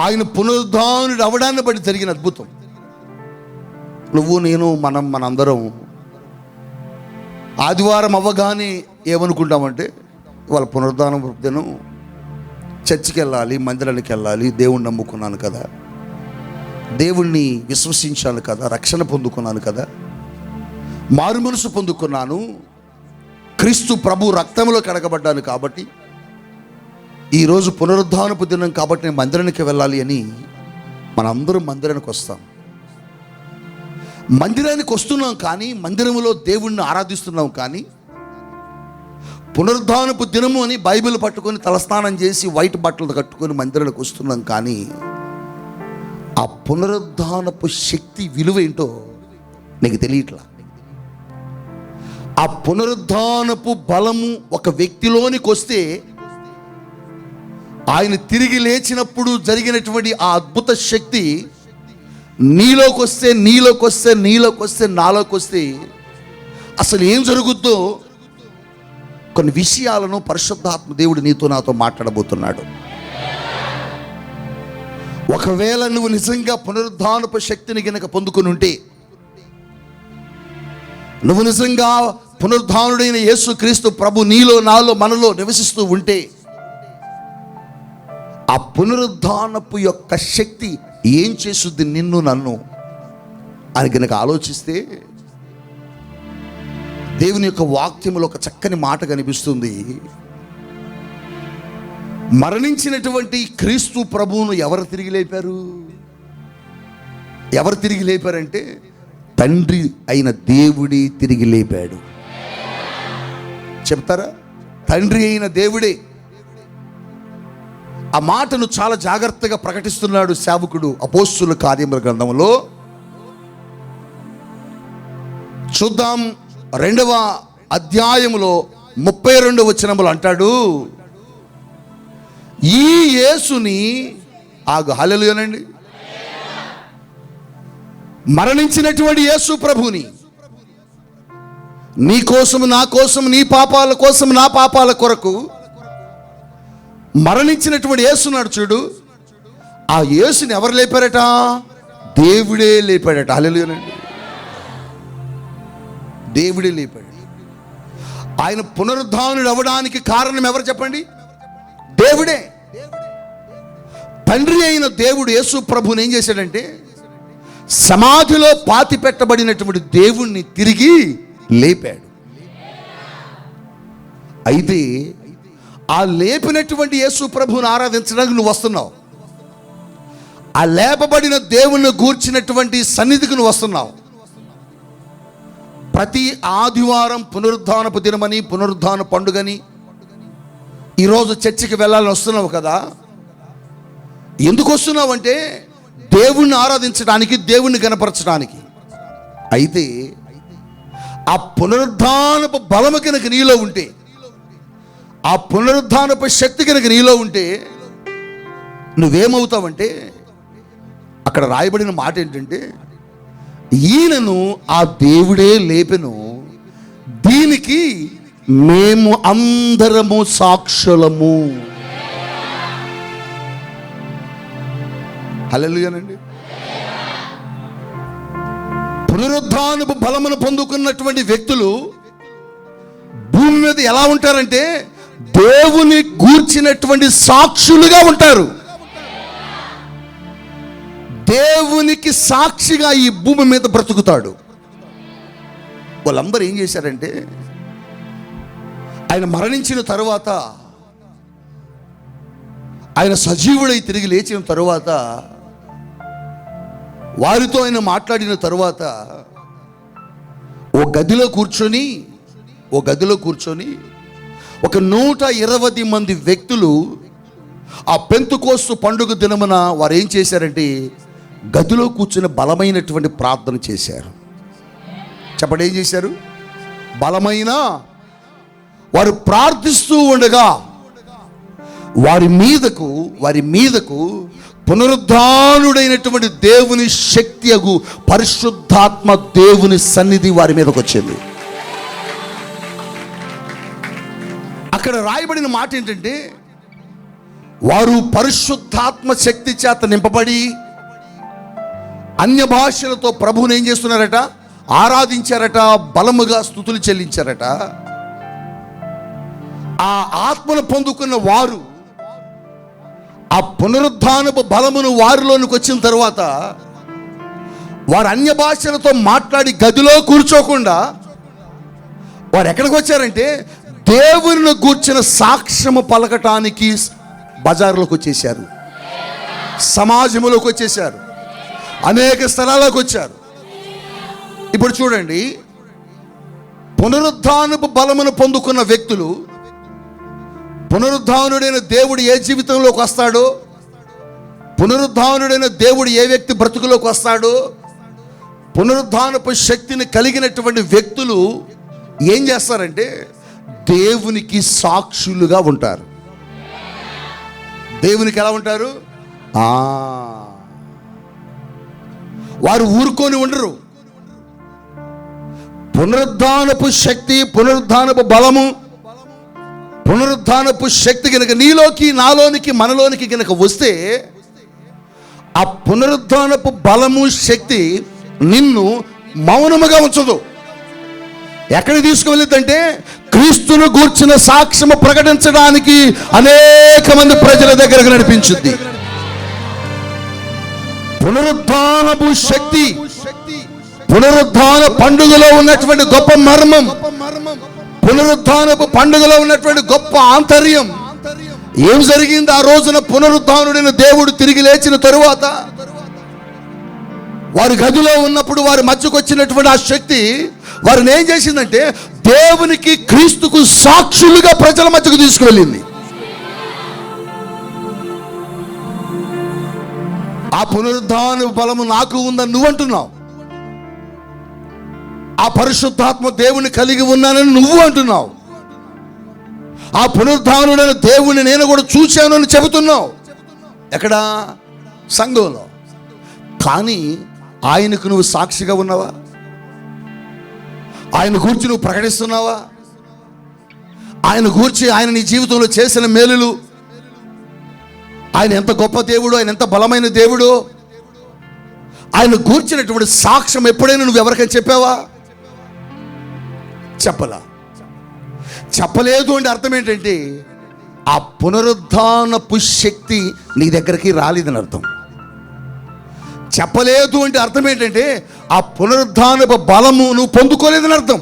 ఆయన పునరుద్ధానుడు అవడాన్ని బట్టి జరిగిన అద్భుతం. నువ్వు నేను మనందరం ఆదివారం అవ్వగానే ఏమనుకుంటామంటే ఇవాళ పునరుద్ధానం దినం, చర్చికి వెళ్ళాలి, మందిరానికి వెళ్ళాలి, దేవుణ్ణి నమ్ముకున్నాను కదా, దేవుణ్ణి విశ్వసించాను కదా, రక్షణ పొందుకున్నాను కదా, మారు మనసు పొందుకున్నాను, క్రీస్తు ప్రభు రక్తంలో కడగబడ్డాను కాబట్టి ఈరోజు పునరుద్ధానపు దినం కాబట్టి నేను మందిరానికి వెళ్ళాలి అని మనందరం మందిరానికి వస్తాం. మందిరానికి వస్తున్నాం కానీ, మందిరంలో దేవుణ్ణి ఆరాధిస్తున్నాం కానీ, పునరుద్ధానపు దినము అని బైబిల్ పట్టుకొని తలస్నానం చేసి వైట్ బట్టలు కట్టుకొని మందిరానికి వస్తున్నాం కానీ ఆ పునరుద్ధానపు శక్తి విలువ ఏంటో నీకు తెలియట్లా. ఆ పునరుద్ధానపు బలము ఒక వ్యక్తిలోనికి వస్తే, ఆయన తిరిగి లేచినప్పుడు జరిగినటువంటి ఆ అద్భుత శక్తి నీలోకి వస్తే నాలోకి వస్తే అసలు ఏం జరుగుద్దో కొన్ని విషయాలను పరిశుద్ధాత్మ దేవుడు నీతో నాతో మాట్లాడబోతున్నాడు. ఒకవేళ నువ్వు నిజంగా పునరుద్ధానపు శక్తిని గనక పొందుకుని ఉంటే, నువ్వు నిజంగా పునరుద్ధానుడైన యేసుక్రీస్తు ప్రభు నీలో నాలో మనలో నివసిస్తూ ఉంటే, ఆ పునరుద్ధానపు యొక్క శక్తి ఏం చేస్తుంది నిన్ను నన్ను అని గనక ఆలోచిస్తే, దేవుని యొక్క వాక్యములో ఒక చక్కని మాట కనిపిస్తుంది. మరణించినటువంటి క్రీస్తు ప్రభువును ఎవరు తిరిగి లేపారు? ఎవరు తిరిగి లేపారంటే తండ్రి అయిన దేవుడే తిరిగి లేపాడు. చెప్తారా? తండ్రి అయిన దేవుడే. ఆ మాటను చాలా జాగ్రత్తగా ప్రకటిస్తున్నాడు సేవకుడు అపోస్తుల కార్యముల గ్రంథంలో. చూద్దాం, 2వ అధ్యాయములో 32వ వచనములో అంటాడు, ఈ యేసుని హల్లెలూయానండి, మరణించినటువంటి యేసు ప్రభుని నీ కోసం నా కోసం నీ పాపాల కోసం నా పాపాల కొరకు మరణించినటువంటి యేసున్నాడు చూడు, ఆ యేసుని ఎవరు లేపారట? దేవుడే లేపాడట. హల్లెలూయానండి, దేవుడే లేపాడు. ఆయన పునరుద్ధానుడు అవ్వడానికి కారణం ఎవరు చెప్పండి? దేవుడే. తండ్రి అయిన దేవుడు యేసు ప్రభుని ఏం చేశాడంటే, సమాధిలో పాతి పెట్టబడినటువంటి దేవుణ్ణి తిరిగి లేపాడు. అయితే ఆ లేపినటువంటి యేసు ప్రభుని ఆరాధించడానికి నువ్వు వస్తున్నావు. ఆ లేపబడిన దేవుణ్ణి గూర్చినటువంటి సన్నిధికి నువ్వు వస్తున్నావు. ప్రతి ఆదివారం పునరుద్ధానపు దినమని, పునరుద్ధాన పండుగని, ఈరోజు చర్చికి వెళ్ళాలని వస్తున్నావు కదా. ఎందుకు వస్తున్నావు అంటే దేవుణ్ణి ఆరాధించడానికి, దేవుణ్ణి గణపరచడానికి. అయితే ఆ పునరుద్ధానపు బలము కనుక నీలో ఉంటే, ఆ పునరుద్ధానపు శక్తి కనుక నీలో ఉంటే నువ్వేమవుతావంటే, అక్కడ రాయబడిన మాట ఏంటంటే, ఈయనను ఆ దేవుడే లేపెను, దీనికి మేము అందరము సాక్షులము. హల్లెలూయానండి. పునరుద్ధానపు బలమును పొందుకున్నటువంటి వ్యక్తులు భూమి మీద ఎలా ఉంటారంటే దేవుని గూర్చినటువంటి సాక్షులుగా ఉంటారు. దేవునికి సాక్షిగా ఈ భూమి మీద బ్రతుకుతాడు. వాళ్ళందరూ ఏం చేశారంటే, ఆయన మరణించిన తరువాత, ఆయన సజీవుడై తిరిగి లేచిన తరువాత, వారితో ఆయన మాట్లాడిన తరువాత ఓ గదిలో కూర్చొని ఒక 120 మంది వ్యక్తులు ఆ పెంతెకోస్తు పండుగ దినమున వారు ఏం చేశారంటే గదిలో కూర్చొని బలమైనటువంటి ప్రార్థన చేశారు. చెప్పండి, ఏం చేశారు? బలమైన వారు ప్రార్థిస్తూ ఉండగా వారి మీదకు పునరుద్ధానుడైనటువంటి దేవుని శక్తి అగు పరిశుద్ధాత్మ దేవుని సన్నిధి వారి మీదకి వచ్చింది. అక్కడ రాయబడిన మాట ఏంటంటే, వారు పరిశుద్ధాత్మ శక్తి చేత నింపబడి అన్య భాషలతో ప్రభువుని ఏం చేస్తున్నారట? ఆరాధించారట, బలముగా స్తుతులు చెల్లించారట. ఆ ఆత్మను పొందుకున్న వారు ఆ పునరుద్ధానపు బలమును వారిలోనికి వచ్చిన తర్వాత వారు అన్య భాషలతో మాట్లాడి గదిలో కూర్చోకుండా వారు ఎక్కడికి వచ్చారంటే దేవుని గూర్చిన సాక్ష్యము పలకటానికి బజార్లోకి వచ్చేసారు, సమాజంలోకి వచ్చేసారు, అనేక స్థలాలకు వచ్చారు. ఇప్పుడు చూడండి, పునరుద్ధానపు బలమును పొందుకున్న వ్యక్తులు, పునరుద్ధానుడైన దేవుడు ఏ జీవితంలోకి వస్తాడో, పునరుద్ధానుడైన దేవుడు ఏ వ్యక్తి బ్రతుకులోకి వస్తాడో, పునరుద్ధానపు శక్తిని కలిగినటువంటి వ్యక్తులు ఏం చేస్తారంటే దేవునికి సాక్షులుగా ఉంటారు. దేవునికి ఎలా ఉంటారు? వారు ఊరుకొని ఉండరు. పునరుద్ధానపు శక్తి, పునరుద్ధానపు బలము, పునరుద్ధానపు శక్తి కనుక నీలోకి, నాలోనికి, మనలోనికి కనుక వస్తే ఆ పునరుద్ధానపు బలము, శక్తి నిన్ను మౌనముగా ఉంచదు. ఎక్కడికి తీసుకువెళ్ళిద్దంటే క్రీస్తును గూర్చిన సాక్ష్యము ప్రకటించడానికి అనేక మంది ప్రజల దగ్గరకు నడిపించుద్ది. పునరుద్ధానపు శక్తి, పునరుద్ధాన పండుగలో ఉన్నటువంటి గొప్ప మర్మం, పునరుద్ధానపు పండుగలో ఉన్నటువంటి గొప్ప ఆంతర్యం ఏం జరిగింది ఆ రోజున? పునరుద్ధానుడైన దేవుడు తిరిగి లేచిన తరువాత వారి గదిలో ఉన్నప్పుడు వారి మధ్యకు వచ్చినటువంటి ఆ శక్తి వారిని ఏం చేసిందంటే దేవునికి, క్రీస్తుకు సాక్షులుగా ప్రజల మధ్యకు తీసుకువెళ్ళింది. ఆ పునరుద్ధాన బలము నాకు ఉందని నువ్వు అంటున్నావు, ఆ పరిశుద్ధాత్మ దేవుని కలిగి ఉన్నానని నువ్వు అంటున్నావు, ఆ పునరుద్ధానుడైన దేవుని నేను కూడా చూశాను అని చెబుతున్నావు. ఎక్కడ? సంఘంలో. కానీ ఆయనకు నువ్వు సాక్షిగా ఉన్నావా? ఆయన గూర్చి నువ్వు ప్రకటిస్తున్నావా? ఆయన గూర్చి, ఆయన నీ జీవితంలో చేసిన మేలులు, ఆయన ఎంత గొప్ప దేవుడు, ఆయన ఎంత బలమైన దేవుడు, ఆయన గూర్చినటువంటి సాక్ష్యం ఎప్పుడైనా నువ్వు ఎవరికైనా చెప్పావా? చెప్పలా. చెప్పలేదు అంటే అర్థం ఏంటంటే ఆ పునరుద్ధానపు శక్తి నీ దగ్గరికి రాలేదని అర్థం. చెప్పలేదు అంటే అర్థం ఏంటంటే ఆ పునరుద్ధానపు బలము నువ్వు పొందుకోలేదని అర్థం.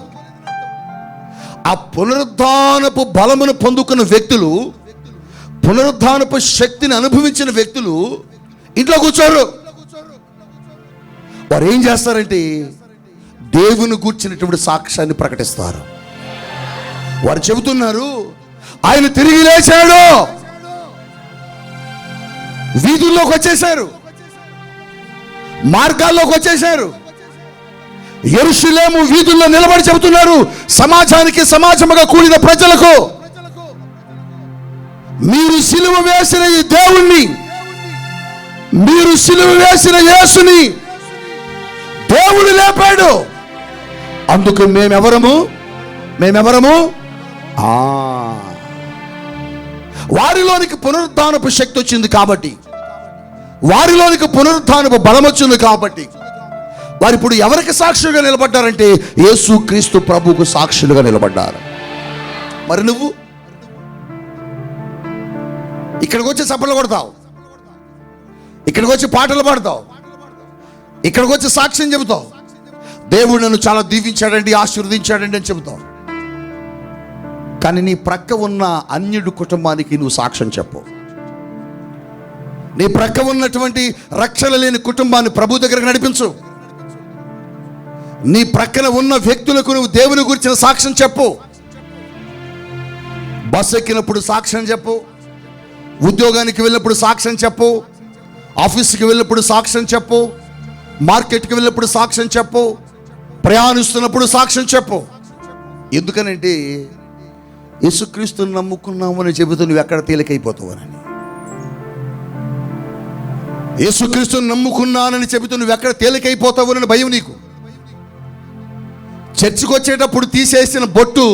ఆ పునరుద్ధానపు బలమును పొందుకున్న వ్యక్తులు, పునరుద్ధానపు శక్తిని అనుభవించిన వ్యక్తులు ఇంట్లో కూర్చోరు. వారు ఏం చేస్తారంటే దేవుని గూర్చినటువంటి సాక్ష్యాన్ని ప్రకటిస్తారు. వారు చెబుతున్నారు, ఆయన తిరిగి లేచాడు. వీధుల్లోకి వచ్చేశారు, మార్గాల్లోకి వచ్చేశారు. యెరూషలేము వీధుల్లో నిలబడి చెబుతున్నారు సమాజానికి, సమాజముగా కూడిన ప్రజలకు, మీరు సిలువ వేసిన ఈ దేవుణ్ణి, మీరు సిలువ వేసిన యేసుని దేవుడు లేపాడు. అందుకు మేమెవరము? వారిలోనికి పునరుద్ధానపు శక్తి వచ్చింది కాబట్టి, వారిలోనికి పునరుద్ధానపు బలం వచ్చింది కాబట్టి వారు ఇప్పుడు ఎవరికి సాక్షులుగా నిలబడ్డారంటే యేసు క్రీస్తు ప్రభువుకు సాక్షులుగా నిలబడ్డారు. మరి నువ్వు ఇక్కడికి వచ్చి చప్పట్లు కొడతావు, ఇక్కడికి వచ్చి పాటలు పాడతావు, ఇక్కడికి వచ్చి సాక్ష్యం చెబుతావు, దేవుడు నన్ను చాలా దీవించాడండి, ఆశీర్వదించాడండి అని చెబుతావు. కానీ నీ ప్రక్క ఉన్న అన్యుడు కుటుంబానికి నువ్వు సాక్ష్యం చెప్పు. నీ ప్రక్క ఉన్నటువంటి రక్షణ లేని కుటుంబాన్ని ప్రభు దగ్గరకు నడిపించు. నీ ప్రక్కన ఉన్న వ్యక్తులకు నువ్వు దేవుని గురించిన సాక్ష్యం చెప్పు. బస్సు ఎక్కినప్పుడు సాక్ష్యం చెప్పు, ఉద్యోగానికి వెళ్ళినప్పుడు సాక్ష్యం చెప్పు, ఆఫీస్కి వెళ్ళినప్పుడు సాక్ష్యం చెప్పు, మార్కెట్కి వెళ్ళినప్పుడు సాక్ష్యం చెప్పు, ప్రయాణిస్తున్నప్పుడు సాక్ష్యం చెప్పు. ఎందుకనంటే యేసుక్రీస్తుని నమ్ముకున్నామని చెబుతూ నువ్వు ఎక్కడ తేలికైపోతావని. యేసుక్రీస్తుని నమ్ముకున్నానని చెబుతూ నువ్వు ఎక్కడ తేలికైపోతావని భయం నీకు. చర్చికి వచ్చేటప్పుడు తీసేసిన బొట్టు,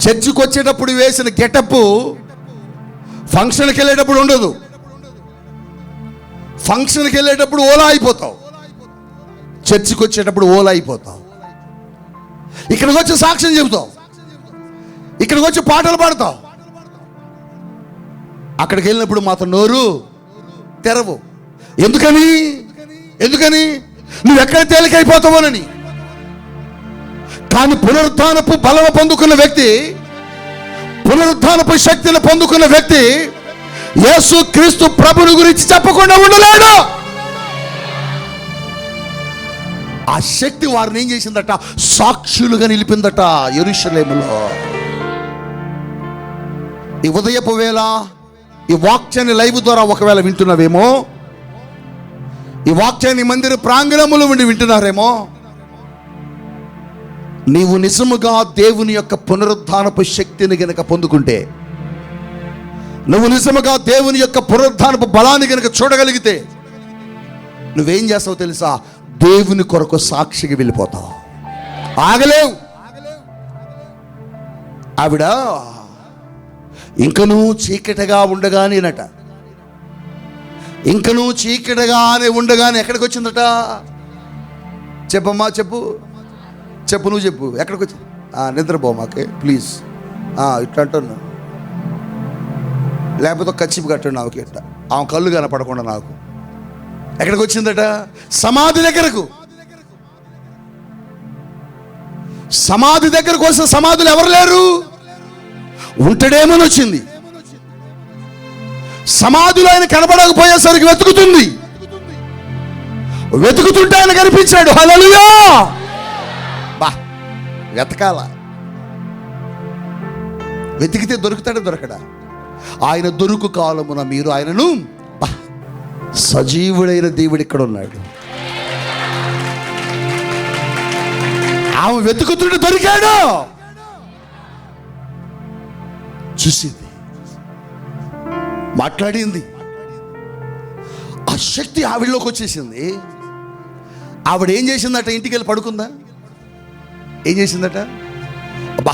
చర్చికి వచ్చేటప్పుడు వేసిన గెటప్, ఫంక్షన్కి వెళ్ళేటప్పుడు ఉండదు. ఫంక్షన్కి వెళ్ళేటప్పుడు ఓలా అయిపోతావు, చర్చికి వచ్చేటప్పుడు ఓలా అయిపోతావు. ఇక్కడికి వచ్చి సాక్ష్యం చెబుతావు, ఇక్కడికి వచ్చి పాటలు పాడతావు, అక్కడికి వెళ్ళినప్పుడు మాత్రం నోరు తెరవు. ఎందుకని? నువ్వెక్కడ తేలికైపోతావోనని. కానీ పునరుద్ధానపు బలము పొందుకున్న వ్యక్తి, పునరుద్ధానపు శక్తిని పొందుకున్న వ్యక్తి యేసు క్రీస్తు ప్రభుని గురించి చెప్పకుండా ఉండలేడు. ఆ శక్తి వారిని ఏం చేసిందట? సాక్షులుగా నిలిపిందట యెరూషలేములో. ఈ ఉదయపు వేళ ఈ వాక్యాన్ని లైవ్ ద్వారా ఒకవేళ వింటున్నావేమో, ఈ వాక్యాన్ని మందిర ప్రాంగణములో ఉండి వింటున్నారేమో, నీవు నిజముగా దేవుని యొక్క పునరుద్ధానపు శక్తిని గనక పొందుకుంటే, నువ్వు నిజముగా దేవుని యొక్క పునరుద్ధానపు బలాన్ని గనక చూడగలిగితే, నువ్వేం చేస్తావు తెలుసా? దేవుని కొరకు సాక్షిగా వెళ్ళిపోతావు, ఆగలేవు. ఆవిడ ఇంకనూ చీకటిగా ఉండగానేనట, ఇంకనూ చీకటిగానే ఉండగానే ఎక్కడికి వచ్చిందట? చెప్పమ్మా, చెప్పు, నువ్వు చెప్పు. ఎక్కడికి వచ్చి? నిద్రపో మాకే ప్లీజ్, ఇట్లా అంటున్నా, లేకపోతే కచ్చిపు కట్టండి నాకు, ఇట్లా ఆమె కళ్ళు కనపడకుండా నాకు. ఎక్కడికి వచ్చిందట? సమాధి దగ్గరకు. సమాధి దగ్గరకు వస్తే సమాధులు ఎవరు లేరు, ఉంటాడేమని వచ్చింది. సమాధులు ఆయన కనపడకపోయేసరికి వెతుకుతుంటే ఆయన కనిపించాడు. హల్లెలూయా! వెతకాల, వెతికితే దొరుకుతాడు, దొరకడా? ఆయన దొరుకు కాలమున మీరు ఆయనను, సజీవుడైన దేవుడు ఇక్కడ ఉన్నాడు. ఆమె వెతుకుతుంటే దొరికాడు. చూసింది, మాట్లాడింది, ఆ శక్తి ఆవిడలోకి వచ్చేసింది. ఆవిడ ఏం చేసిందట? ఇంటికి వెళ్ళి పడుకుందా? ఏం చేసిందట? అబ్బా,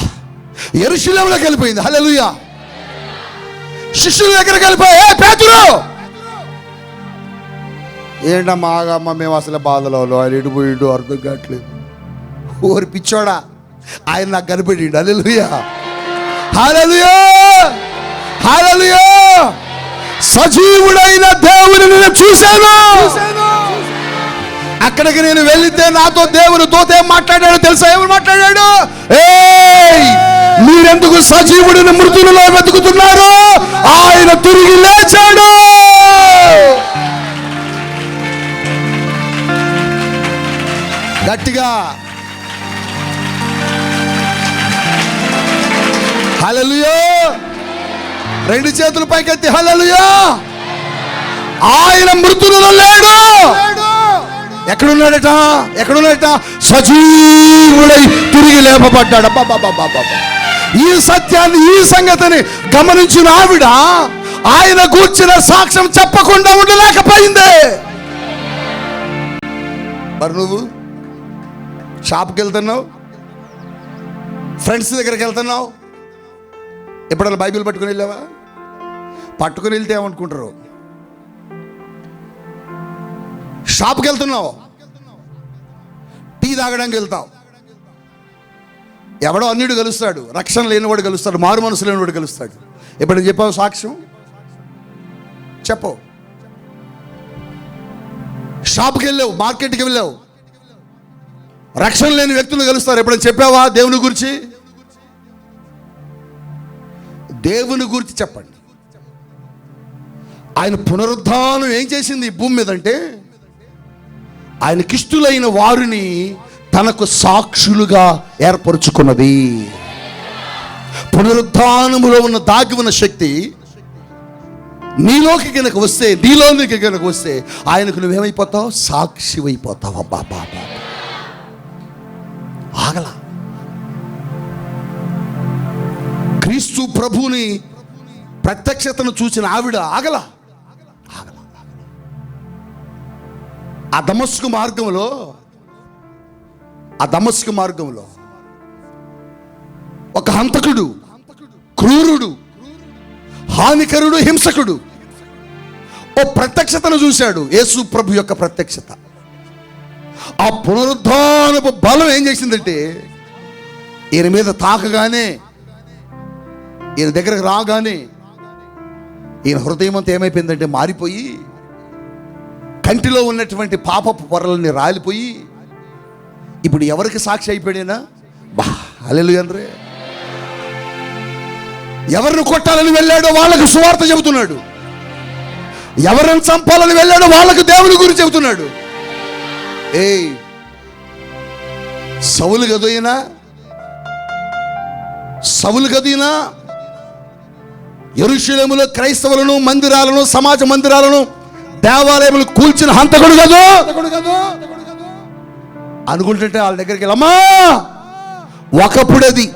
యెరూషలేములోకి వెళ్ళిపోయింది. హల్లెలూయా! శిష్యుల దగ్గరికి వెళ్ళిపోయి, పేతురు ఏంటమ్మా, ఆగమ్మ, మేము అసలు బాధలో, ఆయన ఇటు అర్థం కావట్లేదు. ఓరి పిచ్చోడా, ఆయన నాకు కనిపెట్టిండు. హల్లెలూయా! హల్లెలూయా! హల్లెలూయా! సజీవుడైన దేవుని నేను చూశాను. అక్కడికి నేను వెళితే నాతో దేవుని దూత ఏం మాట్లాడాడు తెలుసా? ఏమని మాట్లాడాడు? మీరెందుకు సజీవుడిని మృతులలో వెతుకుతున్నారు? ఆయన తిరిగి లేచాడు. గట్టిగా హల్లెలూయా! రెండు చేతులు పైకెత్తి హల్లెలూయా! ఆయన మృతులలో లేడు. ఎక్కడున్నాడట? సజీవుడై తిరిగి లేపబడ్డాడు. ఈ సత్యాన్ని, ఈ సంగతిని గమనించిన ఆవిడ ఆయన గూర్చిన సాక్ష్యం చెప్పకుండా ఉండలేకపోయింది. మరి నువ్వు షాప్కి వెళ్తున్నావు, ఫ్రెండ్స్ దగ్గరికి వెళ్తున్నావు, ఎప్పుడన్నా బైబిల్ పట్టుకుని వెళ్ళావా? పట్టుకుని వెళ్తే ఏమనుకుంటారు? షాప్కి వెళ్తున్నావు, టీ తాగడానికి వెళ్తావు, ఎవడో అన్యుడు కలుస్తాడు, రక్షణ లేనివాడు కలుస్తాడు, మారు మనసు లేనివాడు కలుస్తాడు. ఎప్పుడైనా చెప్పావు సాక్ష్యం? చెప్పవు. షాప్కి వెళ్ళావు, మార్కెట్కి వెళ్ళావు, రక్షణ లేని వ్యక్తులు కలుస్తారు. ఎప్పుడైనా చెప్పావా దేవుని గురించి? దేవుని గురించి చెప్పండి. ఆయన పునరుద్ధానం ఏం చేసింది ఈ భూమి మీద అంటే, ఆయనకిష్టులైన వారిని తనకు సాక్షులుగా ఏర్పరుచుకున్నది. పునరుద్ధానములో ఉన్న దాగి ఉన్న శక్తి నీలోకి కనుక వస్తే, నీలోనికి కనుక వస్తే ఆయనకు నువ్వేమైపోతావు? సాక్షి అయిపోతావు. అబ్బా, ఆగల. క్రీస్తు ప్రభుని ప్రత్యక్షతను చూసిన ఆవిడ ఆగల. ఆ దమస్కు మార్గంలో ఒక హంతకుడు, క్రూరుడు, హానికరుడు, హింసకుడు. ఓ ప్రత్యక్షతను చూశాడు, యేసు ప్రభు యొక్క ప్రత్యక్షత. ఆ పునరుద్ధానపు బలం ఏం చేసిందంటే, ఈయన మీద తాకగానే, ఈయన దగ్గరకు రాగానే ఈయన హృదయం అంతా ఏమైపోయిందంటే మారిపోయి, కంటిలో ఉన్నటువంటి పాపపు పొరలని రాలిపోయి, ఇప్పుడు ఎవరికి సాక్షి అయిపోయాడేనా? బా హల్లెలూయా అంద్రే. ఎవరిని కొట్టాలని వెళ్ళాడో వాళ్ళకు సువార్త చెబుతున్నాడు, ఎవరిని చంపాలని వెళ్ళాడో వాళ్ళకు దేవుని గురించి చెబుతున్నాడు. సౌలు గదైనా యెరూషలేములో క్రైస్తవులను, మందిరాలను, సమాజ మందిరాలను, దేవాలయములు కూల్చిన హంతకుడు కదా అనుకుంటుంటే వాళ్ళ దగ్గరికి వెళ్ళమ్మా ఒకప్పుడది,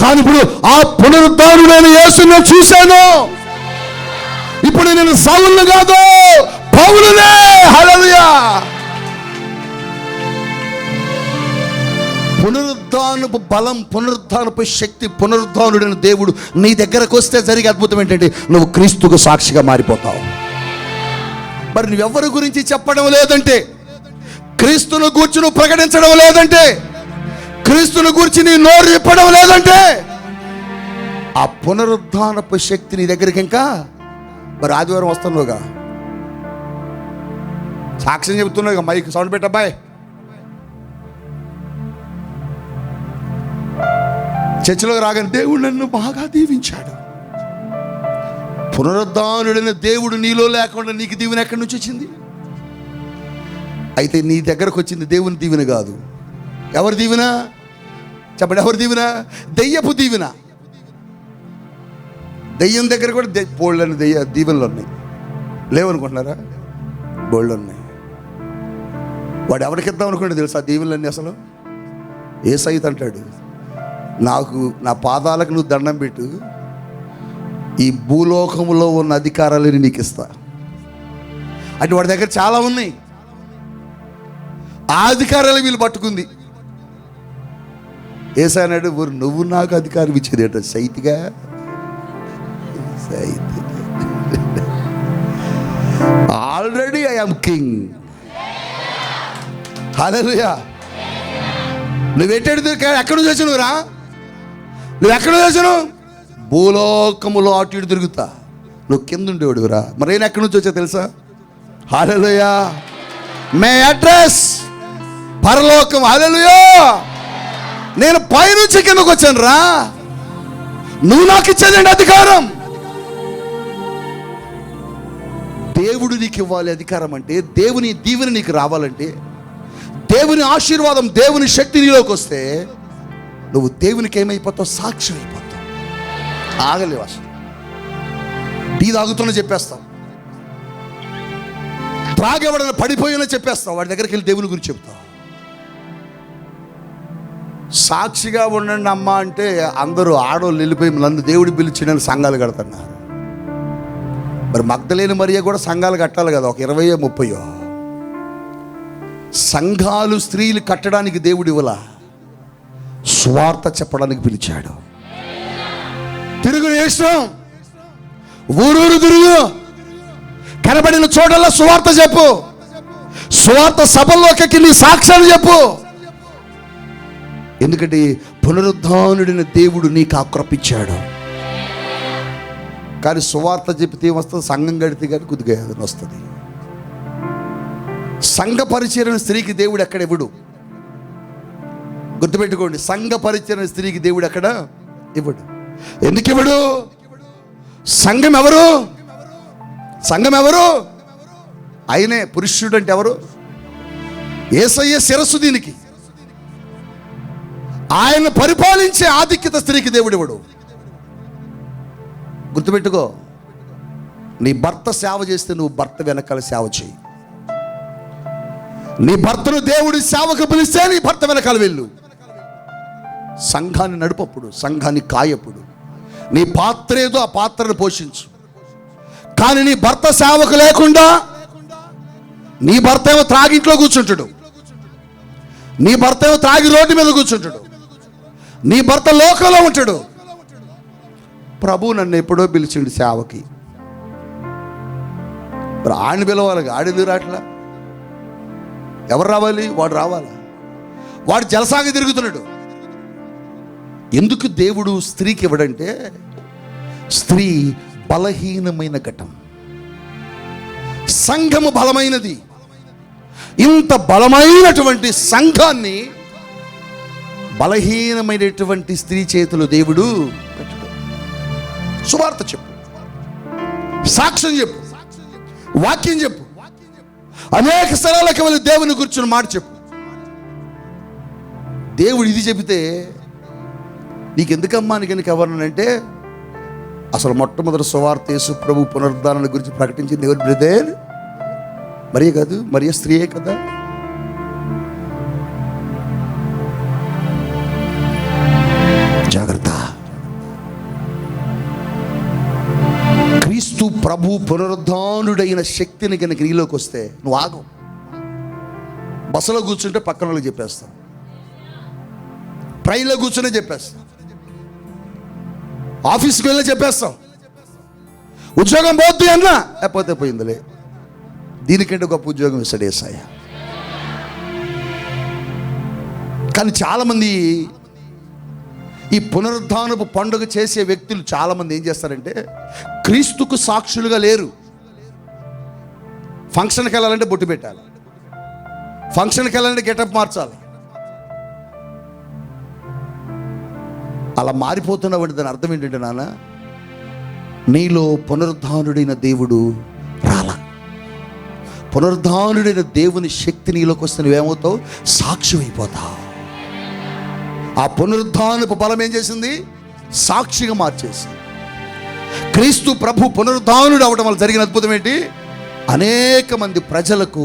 కానీ ఇప్పుడు ఆ పునరుద్ధానుడైన యేసుని నేను చూశాను. ఇప్పుడు నేను సౌలును కాదు, పౌలునే. హల్లెలూయా. పునరుద్ధానపు బలం, పునరుద్ధానపు శక్తి, పునరుద్ధానుడైన దేవుడు నీ దగ్గరకు వస్తే జరిగే అద్భుతం ఏంటంటే, నువ్వు క్రీస్తుకు సాక్షిగా మారిపోతావు. మరి నువ్వెవరి గురించి చెప్పడం లేదంటే, క్రీస్తును గూర్చి నువ్వు ప్రకటించడం లేదంటే, క్రీస్తును గూర్చి నీ నోరు విప్పడం లేదంటే, ఆ పునరుద్ధానపు శక్తి నీ దగ్గరికి ఇంకా. మరి ఆదివారం వస్తున్నావుగా, సాక్ష్యం చెబుతున్నావుగా, మైక్ సౌండ్ పెట్టబ్బాయ్. చర్చిలోకి రాగానే దేవుడు నన్ను బాగా దీవించాడు. పునరుద్ధానుడైన దేవుడు నీలో లేకుండా నీకు దీవెన ఎక్కడి నుంచి వచ్చింది? అయితే నీ దగ్గరకు వచ్చింది దేవుని దీవెన కాదు. ఎవరి దీవెన చెప్పండి? ఎవరి దీవెన? దెయ్యపు దీవెన. దెయ్యం దగ్గర కూడా బోల్డ్ దెయ్య దీవెనలు ఉన్నాయి. లేవనుకుంటున్నారా? బోల్డ్ ఉన్నాయి. వాడు ఎవరికి ఇద్దాం అనుకుంటే తెలుసా దీవెనలన్నీ? అసలు యేసయ్య అంటాడు, నాకు నా పాదాలకు నువ్వు దండం పెట్టు, ఈ భూలోకంలో ఉన్న అధికారాలని నీకు ఇస్తా. అంటే వాడి దగ్గర చాలా ఉన్నాయి. ఆ అధికారాలు వీళ్ళు పట్టుకుంది. యేసయ్య అన్నాడు, నువ్వు నాకు అధికారం ఇచ్చేది ఏంటో సైతిగా. Already I am king. Hallelujah. నువ్వు ఎక్కడి నుంచి వచ్చావు? రా, నువ్వు ఎక్కడ వచ్చాను? భూలోకములో అటు ఇటు తిరుగుతా. నువ్వు కింద ఉండేవాడురా. మరి నేను ఎక్కడి నుంచి వచ్చా తెలుసా? హల్లెలూయా. మే అడ్రస్ పరలోకం. హల్లెలూయా. నేను పైనుంచి కిందకు వచ్చాను రా. నువ్వు నాకు ఇచ్చేదండి అధికారం. దేవుడు నీకు ఇవ్వాలి అధికారం. అంటే దేవుని దీవెన నీకు రావాలంటే, దేవుని ఆశీర్వాదం, దేవుని శక్తి నీలోకి వస్తే నువ్వు దేవునికి ఏమైపోతావు? సాక్షి అయిపోతావు. ఆగలేవు. అసలు టీ తాగుతున్నా చెప్పేస్తావు, త్రాగేవాడని పడిపోయినా చెప్పేస్తావు, వాడి దగ్గరికి వెళ్ళి దేవుని గురించి చెప్తావు. సాక్షిగా ఉండండి అమ్మ అంటే అందరూ ఆడోళ్ళు వెళ్ళిపోయి నన్ను దేవుడి పిలిచిన సంఘాలు కడుతున్నారు. మరి మగ్దలేని మరియ కూడా సంఘాలు కట్టాలి కదా, ఒక 20-30 సంఘాలు స్త్రీలు కట్టడానికి దేవుడు ఇవ్వలా, సువార్త చెప్పడానికి పిలిచాడు. తిరుగు నేర్చుకో, ఊరూరు తిరుగు, కనబడిన చోటల్లా సువార్త చెప్పు, సువార్త సభల్లోకి నీ సాక్ష్యాలు చెప్పు. ఎందుకంటే పునరుద్ధానుడైన దేవుడు నీకు ఆక్రపించాడు. కానీ సువార్త చెప్తే ఏమొస్తుంది? సంఘం గడితే కానీ కొద్దిగా ఏదైనా వస్తుంది. సంఘ పరిచర్యను స్త్రీకి దేవుడు ఎక్కడ ఇవ్వడు. గుర్తుపెట్టుకోండి, సంఘ పరిచర్యన స్త్రీకి దేవుడు ఎక్కడ ఇవ్వడు. ఎందుకు ఇవ్వడు? సంఘం ఎవరు? సంఘం ఎవరు? ఆయనే. పురుషుడు అంటే ఎవరు? యేసయ్య శిరస్సు దీనికి. ఆయన పరిపాలించే ఆధిక్యత స్త్రీకి దేవుడు ఇవ్వడు. గుర్తుపెట్టుకో, నీ భర్త సేవ చేస్తే నువ్వు భర్త వెనకాల సేవ చేయి. నీ భర్తను దేవుడి సేవకు పిలిస్తే నీ భర్త వెనకాల వెళ్ళు. సంఘాన్ని నడుపప్పుడు, సంఘాన్ని కాయప్పుడు, నీ పాత్ర ఏదో ఆ పాత్రను పోషించు. కానీ నీ భర్త సేవకు లేకుండా నీ భర్త ఏమో త్రాగింట్లో కూర్చుంటాడు, నీ భర్త ఏమో త్రాగి రోడ్డు మీద కూర్చుంటాడు, నీ భర్త లోకంలో ఉంటాడు. ప్రభు నన్ను ఎప్పుడో పిలిచిండు సేవకి, మరి ఆయన పిలవాలి, ఆడెందుకు రాట్లా? ఎవరు రావాలి? వాడు రావాలి. వాడు జలసాగా తిరుగుతున్నాడు. ఎందుకు దేవుడు స్త్రీకి ఇవ్వడంటే, స్త్రీ బలహీనమైన ఘటం, సంఘము బలమైనది. ఇంత బలమైనటువంటి సంఘాన్ని బలహీనమైనటువంటి స్త్రీ చేతులు దేవుడు పెట్టడు. సువార్త చెప్పు, సాక్ష్యం చెప్పు, వాక్యం చెప్పు, అనేక స్థలాలకు వెళ్ళి దేవుని కూర్చుని మాట చెప్పు. దేవుడు ఇది చెబితే నీకెందుకమ్మా, నీకెందుకు ఎవరనంటే, అసలు మొట్టమొదటి సువార్త యేసు ప్రభు పునరుద్ధానాల గురించి ప్రకటించింది ఎవరు? బ్రదర్ మరియ కాదు, మరియ స్త్రీయే కదా. జాగ్రత్త. క్రీస్తు ప్రభు పునరుద్ధానుడైన శక్తిని కనుక నీలోకి వస్తే నువ్వు ఆగవు. బస్సులో కూర్చుంటే పక్కన వాళ్ళకి చెప్పేస్తావు, ట్రైన్లో కూర్చునే చెప్పేస్తావు, ఆఫీస్కి వెళ్ళి చెప్పేస్తావు, ఉద్యోగం పోద్ది అన్నా పోతే పోయిందిలే, దీనికంటే గొప్ప ఉద్యోగం ఇస్తాడు యేసయ్య. కానీ చాలామంది ఈ పునరుద్ధానపు పండుగ చేసే వ్యక్తులు చాలామంది ఏం చేస్తారంటే, క్రీస్తుకు సాక్షులుగా లేరు. ఫంక్షన్కి వెళ్ళాలంటే బొట్టు పెట్టాలి, ఫంక్షన్కి వెళ్ళాలంటే గెటప్ మార్చాలి. అలా మారిపోతున్నవాడి దాని అర్థం ఏంటంటే, నాన్న నీలో పునరుద్ధానుడైన దేవుడు రాలా. పునరుద్ధానుడైన దేవుని శక్తి నీలోకి వస్తే నువ్వేమవుతావు? సాక్షి అయిపోతావు. ఆ పునరుద్ధానపు బలం ఏం చేసింది? సాక్షిగా మార్చేసింది. క్రీస్తు ప్రభు పునరుద్ధానుడు అవడం వల్ల జరిగిన అద్భుతం ఏంటి? అనేక మంది ప్రజలకు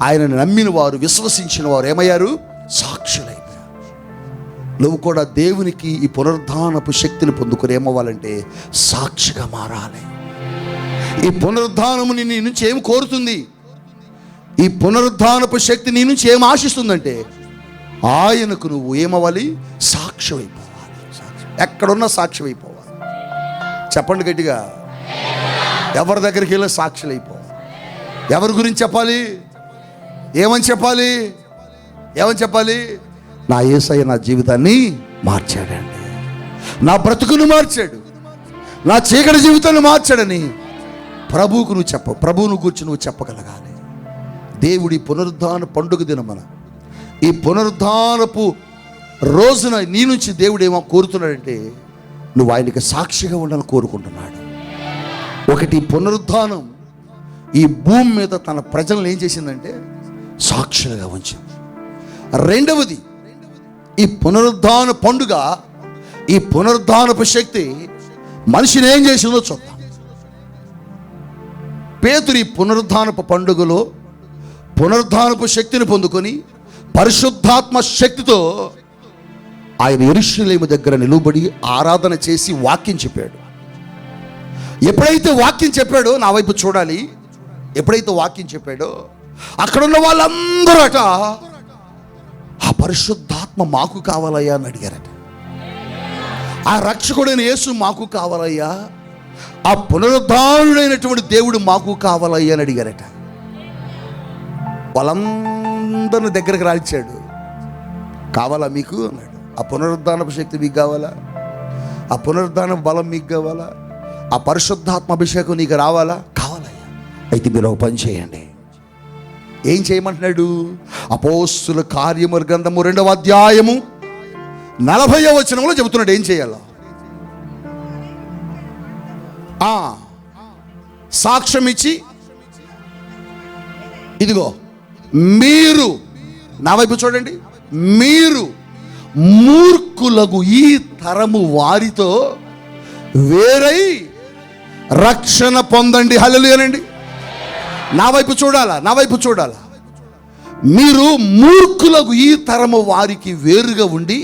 ఆయనను నమ్మిన వారు, విశ్వసించిన వారు ఏమయ్యారు? సాక్షులైపోయారు. నువ్వు కూడా దేవునికి ఈ పునరుద్ధానపు శక్తిని పొందుకుని ఏమవ్వాలంటే సాక్షిగా మారాలి. ఈ పునరుద్ధానము నీ నుంచి ఏం కోరుతుంది? ఈ పునరుద్ధానపు శక్తి నీ నుంచి ఏం ఆశిస్తుందంటే, ఆయనకు నువ్వు ఏమవ్వాలి? సాక్షి అయిపోవాలి. ఎక్కడున్నా సాక్షి అయిపోవాలి. చెప్పండి గట్టిగా, ఎవరి దగ్గరికి వెళ్ళి సాక్షులు అయిపోవాలి. ఎవరి గురించి చెప్పాలి? ఏమని చెప్పాలి? ఏమని చెప్పాలి? నా యేసయ్య నా జీవితాన్ని మార్చాడండి, నా బ్రతుకును మార్చాడు, నా చీకటి జీవితాన్ని మార్చాడని ప్రభువుకు నువ్వు ప్రభువును గురించి నువ్వు చెప్పగలగాలి. దేవుడి పునరుద్ధాన పండుగ దినమన, ఈ పునరుద్ధానపు రోజున నీ నుంచి దేవుడు ఏమో కోరుతున్నాడంటే, నువ్వు ఆయనకి సాక్షిగా ఉండాలని కోరుకుంటున్నాడు. ఒకటి, పునరుద్ధానం ఈ భూమి మీద తన ప్రజలను ఏం చేసిందంటే సాక్షులుగా ఉంచింది. రెండవది, ఈ పునరుద్ధాన పండుగ, ఈ పునరుద్ధానపు శక్తి మనిషిని ఏం చేసిందో చూద్దాం. పేతురు ఈ పునరుద్ధానపు పండుగలో పునరుద్ధానపు శక్తిని పొందుకొని పరిశుద్ధాత్మ శక్తితో ఆయన యెరూషలేము దగ్గర నిలువబడి ఆరాధన చేసి వాక్యం చెప్పాడు. ఎప్పుడైతే వాక్యం చెప్పాడో, నా వైపు చూడాలి, ఎప్పుడైతే వాక్యం చెప్పాడో అక్కడున్న వాళ్ళందరూ అట ఆ పరిశుద్ధాత్మ మాకు కావాలయ్యా అని అడిగారట. ఆ రక్షకుడైన యేసు మాకు కావాలయ్యా, ఆ పునరుద్ధానుడైనటువంటి దేవుడు మాకు కావాలయ్యా అని అడిగారట. వాళ్ళందరిని దగ్గరకు రాల్చాడు. కావాలా మీకు అన్నాడు. ఆ పునరుద్ధానపు శక్తి మీకు కావాలా? ఆ పునరుద్ధాన బలం మీకు కావాలా? ఆ పరిశుద్ధాత్మ అభిషేకం నీకు రావాలా? కావాలయ్యా. అయితే మీరు ఒక పని చేయండి. ఏం చేయమంటున్నాడు? అపోస్తుల కార్యముల గ్రంథము 2వ అధ్యాయము 40వ వచనంలో చెబుతున్నాడు ఏం చేయాలో. సాక్ష్యం ఇచ్చి, ఇదిగో మీరు, నా వైపు చూడండి, మీరు మూర్ఖులకు ఈ తరము వారితో వేరై రక్షణ పొందండి. హల్లెలూయానండి. నా వైపు చూడాలా, నా వైపు చూడాలా. మీరు మూర్ఖులకు ఈ తరము వారికి వేరుగా ఉండి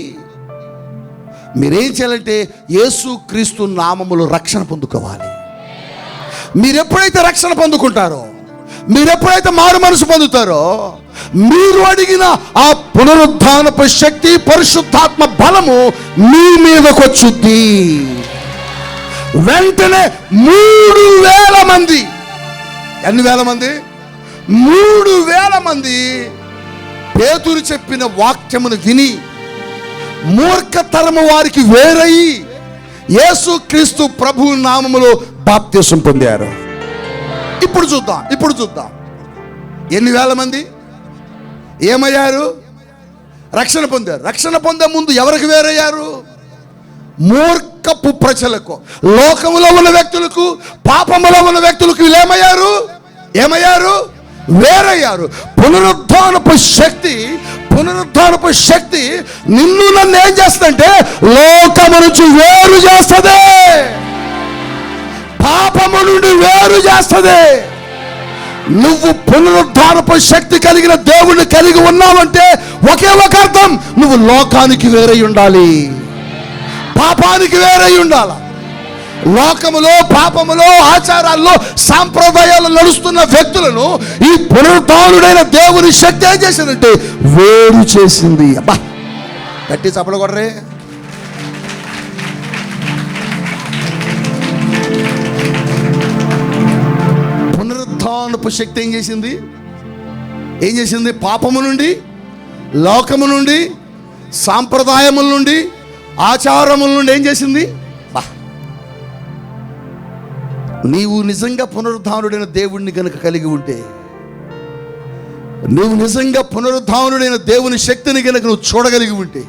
మీరేం చేయాలంటే యేసుక్రీస్తు నామములో రక్షణ పొందుకోవాలి. మీరెప్పుడైతే రక్షణ పొందుకుంటారో, మీరెప్పుడైతే మారు మనసు పొందుతారో, మీరు అడిగిన ఆ పునరుద్ధానపు శక్తి, పరిశుద్ధాత్మ బలము మీ మీదకి వచ్చుద్ది. వెంటనే 3,000 మంది, ఎన్ని వేల మంది? 3,000 మంది పేతురు చెప్పిన వాక్యమును విని మూర్ఖతరము వారికి వేరయి యేసుక్రీస్తు ప్రభు నామములో బాప్తిసం పొందారు. ఇప్పుడు చూద్దాం ఎన్ని వేల మంది ఏమయ్యారు? రక్షణ పొందారు. రక్షణ పొందే ముందు ఎవరికి వేరయ్యారు? మూర్ఖపు ప్రజలకు, లోకములో ఉన్న వ్యక్తులకు, పాపములో ఉన్న వ్యక్తులకు వీళ్ళు ఏమయ్యారు? వేరయ్యారు. పునరుద్ధానపు శక్తి నిన్ను నన్ను ఏం చేస్తుందంటే లోకము నుంచి వేరు చేస్తుంది, పాపము నుండి వేరు చేస్తుంది. నువ్వు పునరుద్ధానపు శక్తి కలిగిన దేవుణ్ణి కలిగి ఉన్నావంటే ఒకే ఒక అర్థం, నువ్వు లోకానికి వేరై ఉండాలి, పాపానికి వేరై ఉండాలి. లోకములో, పాపములో, ఆచారాల్లో, సాంప్రదాయాలు నడుస్తున్న వ్యక్తులను ఈ పునరుద్ధానుడైన దేవుని శక్తి ఏం చేసిందంటే వేరు చేసింది. అబ్బా, గట్టి చప్పలు కొడరే. పునరుద్ధానపు శక్తి ఏం చేసింది? పాపము నుండి, లోకము నుండి, సాంప్రదాయముల నుండి, ఆచారముల నుండి ఏం చేసింది? నీవు నిజంగా పునరుద్ధానుడైన దేవుణ్ణి గనుక కలిగి ఉంటే, నువ్వు నిజంగా పునరుద్ధానుడైన దేవుని శక్తిని గనుక నువ్వు చూడగలిగి ఉంటే,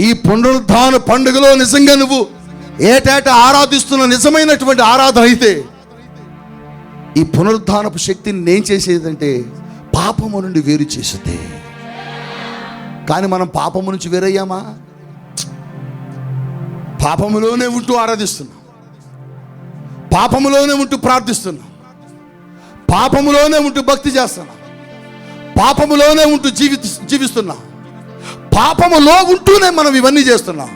ఈ పునరుద్ధాన పండుగలో నిజంగా నువ్వు ఏటేటా ఆరాధిస్తున్న నిజమైనటువంటి ఆరాధన అయితే, ఈ పునరుద్ధానపు శక్తిని నేను చేసేదంటే పాపము నుండి వేరు చేసేది. కానీ మనం పాపము నుంచి వేరయ్యామా? పాపములోనే ఉంటూ ఆరాధిస్తున్నాం, పాపములోనే ఉంటూ ప్రార్థిస్తున్నాం, పాపములోనే ఉంటూ భక్తి చేస్తున్నాం, పాపములోనే ఉంటూ జీవిస్తున్నాం. పాపములో ఉంటూనే మనం ఇవన్నీ చేస్తున్నాం.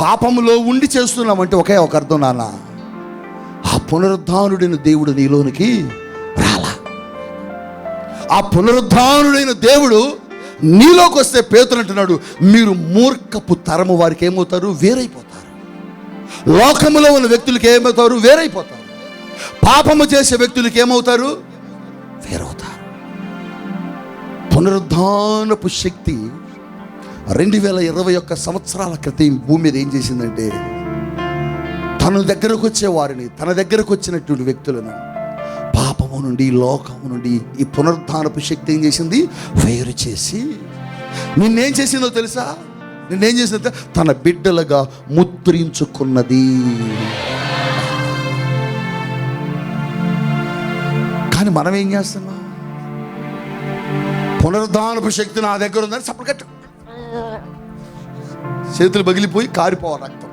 పాపములో ఉండి చేస్తున్నాం అంటే ఒకే ఒక అర్థం, నాన్న, ఆ పునరుద్ధానుడైన దేవుడు నీలోనికి రాలా. ఆ పునరుద్ధానుడైన దేవుడు నీలోకి వస్తే పేతురు అంటున్నాడు, మీరు మూర్ఖపు తరము వారికి ఏమవుతారు? వేరైపోతారు. లోకములో ఉన్న వ్యక్తులకి ఏమవుతారు? వేరైపోతారు. పాపము చేసే వ్యక్తులకి ఏమవుతారు? వేరవుతారు. పునరుద్ధానపు శక్తి 2021 సంవత్సరాల క్రితం భూమి మీద ఏం చేసిందంటే, తన దగ్గరకు వచ్చే వారిని, తన దగ్గరకు వచ్చినటువంటి వ్యక్తులను పాపము నుండి, లోకము నుండి ఈ పునరుద్ధానపు శక్తి ఏం చేసింది? వేరు చేసి నిన్నేం చేసిందో తెలుసా? నిన్నేం చేసిందంటే తన బిడ్డలుగా ముద్రించుకున్నది. కానీ మనం ఏం చేస్తున్నాం? పునరుద్ధానపు శక్తి నా దగ్గర ఉందని చప్పకట్టు, చేతులు పగిలిపోయి కారిపోవాలి రక్తం.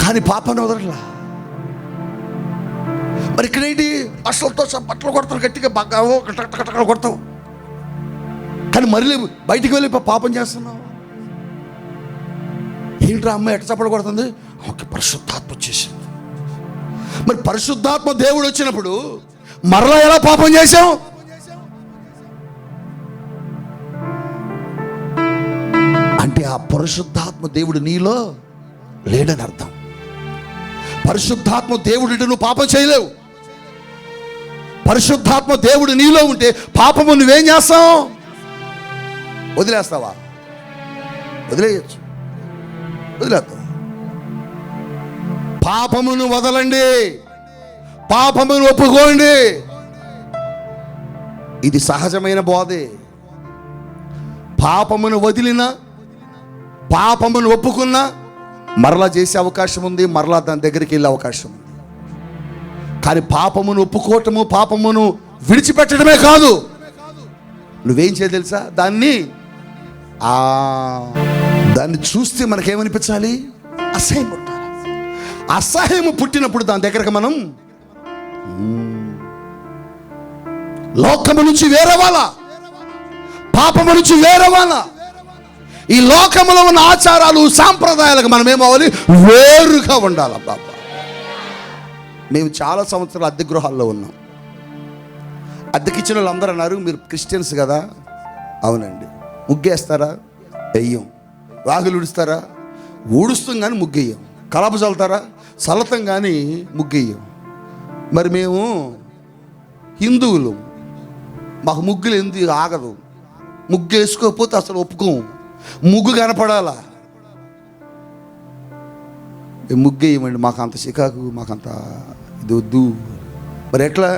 కానీ పాపాన్ని వదలలా. మరి ఇక్కడేంటి? అసలుతో బట్టలు కొడతావు, గట్టిగా బాగా కట్ట కొడతావు, కానీ మళ్ళీ బయటికి వెళ్ళి పాపం చేస్తున్నావు. ఏంట్రా అమ్మాయి ఎట్ట చప్పలు కొడుతుంది? ఓకే, పరిశుద్ధాత్మ వచ్చేసింది. మరి పరిశుద్ధాత్మ దేవుడు వచ్చినప్పుడు మరలా ఎలా పాపం చేశాం? అంటే ఆ పరిశుద్ధాత్మ దేవుడు నీలో లేడని అర్థం. పరిశుద్ధాత్మ దేవుడు నువ్వు పాపం చేయలేవు. పరిశుద్ధాత్మ దేవుడు నీలో ఉంటే పాపము నువ్వేం చేస్తావు? వదిలేస్తావా? వదిలేయచ్చు, వదిలేస్తావా? పాపమును వదలండి, పాపమును ఒప్పుకోండి. ఇది సహజమైన బోధే. పాపమును వదిలినా, పాపమును ఒప్పుకున్నా మరలా చేసే అవకాశం ఉంది, మరలా దాని దగ్గరికి వెళ్ళే అవకాశం ఉంది. కానీ పాపమును ఒప్పుకోవటము, పాపమును విడిచిపెట్టడమే కాదు, నువ్వేం చేయ తెలుసా? దాన్ని చూస్తే మనకేమనిపించాలి? అసహ్యం పుట్టాలి. అసహ్యము పుట్టినప్పుడు దాని దగ్గరకు మనం లోకము నుంచి వేరవాలా, పాపము నుంచి వేరవాలా. ఈ లోకములో ఉన్న ఆచారాలు, సాంప్రదాయాలకు మనం ఏమవ్వాలి? వేరుగా ఉండాలి. బాబా, మేము చాలా సంవత్సరాలు అద్దె గృహాల్లో ఉన్నాం. అద్దెకిచ్చిన వాళ్ళందరూ అన్నారు, మీరు క్రిస్టియన్స్ కదా? అవునండి. ముగ్గేస్తారా? వెయ్యం. వాకిలు ఊడుస్తారా? ఊడుస్తాం కానీ ముగ్గేయం. కలప చల్లుతారా? చల్లతాం కానీ ముగ్గేయం. మరి మేము హిందువులు, మాకు ముగ్గులు ఎందుకు ఆగదు. ముగ్గు వేసుకోకపోతే అసలు ఒప్పుకోము. ముగ్గు కనపడాలా? ముగ్గేయమండి, మాకు అంత చికాకు, మాకంత ఇది వద్దు. మరి ఎట్లా?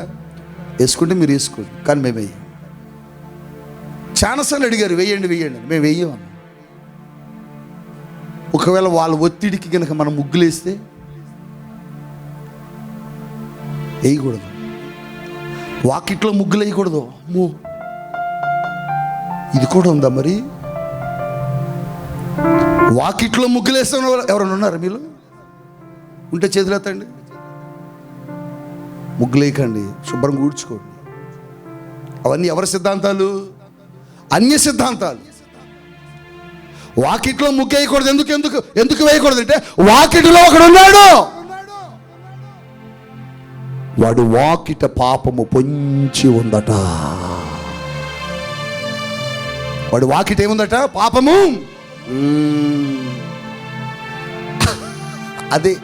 వేసుకుంటే మీరు వేసుకోండి, కానీ మేము వేయం. చాలాసార్లు అడిగారు వేయండి వేయండి, మేము వేయం. ఒకవేళ వాళ్ళ ఒత్తిడికి కనుక మనం ముగ్గులు వేస్తే వేయకూడదు. వాకిట్లో ముగ్గులు వేయకూడదు. ఇది కూడా ఉందా మరి? వాకిట్లో ముగ్గులు వేస్తే ఎవరైనా ఉన్నారా మీరు? ఉంటే చేతులు ఎత్తండి. ముగ్గులు వేయకండి, శుభ్రంగా ఊడ్చుకోండి. అవన్నీ ఎవరి సిద్ధాంతాలు? అన్య సిద్ధాంతాలు. వాకిట్లో ముగ్గు వేయకూడదు. ఎందుకు ఎందుకు ఎందుకు వేయకూడదు అంటే, వాకిట్లో ఒకడు ఉన్నాడు, వాడు వాకిట పాపము పొంచి ఉందట. వాడు వాకిట ఏముందట? పాపము. అదే,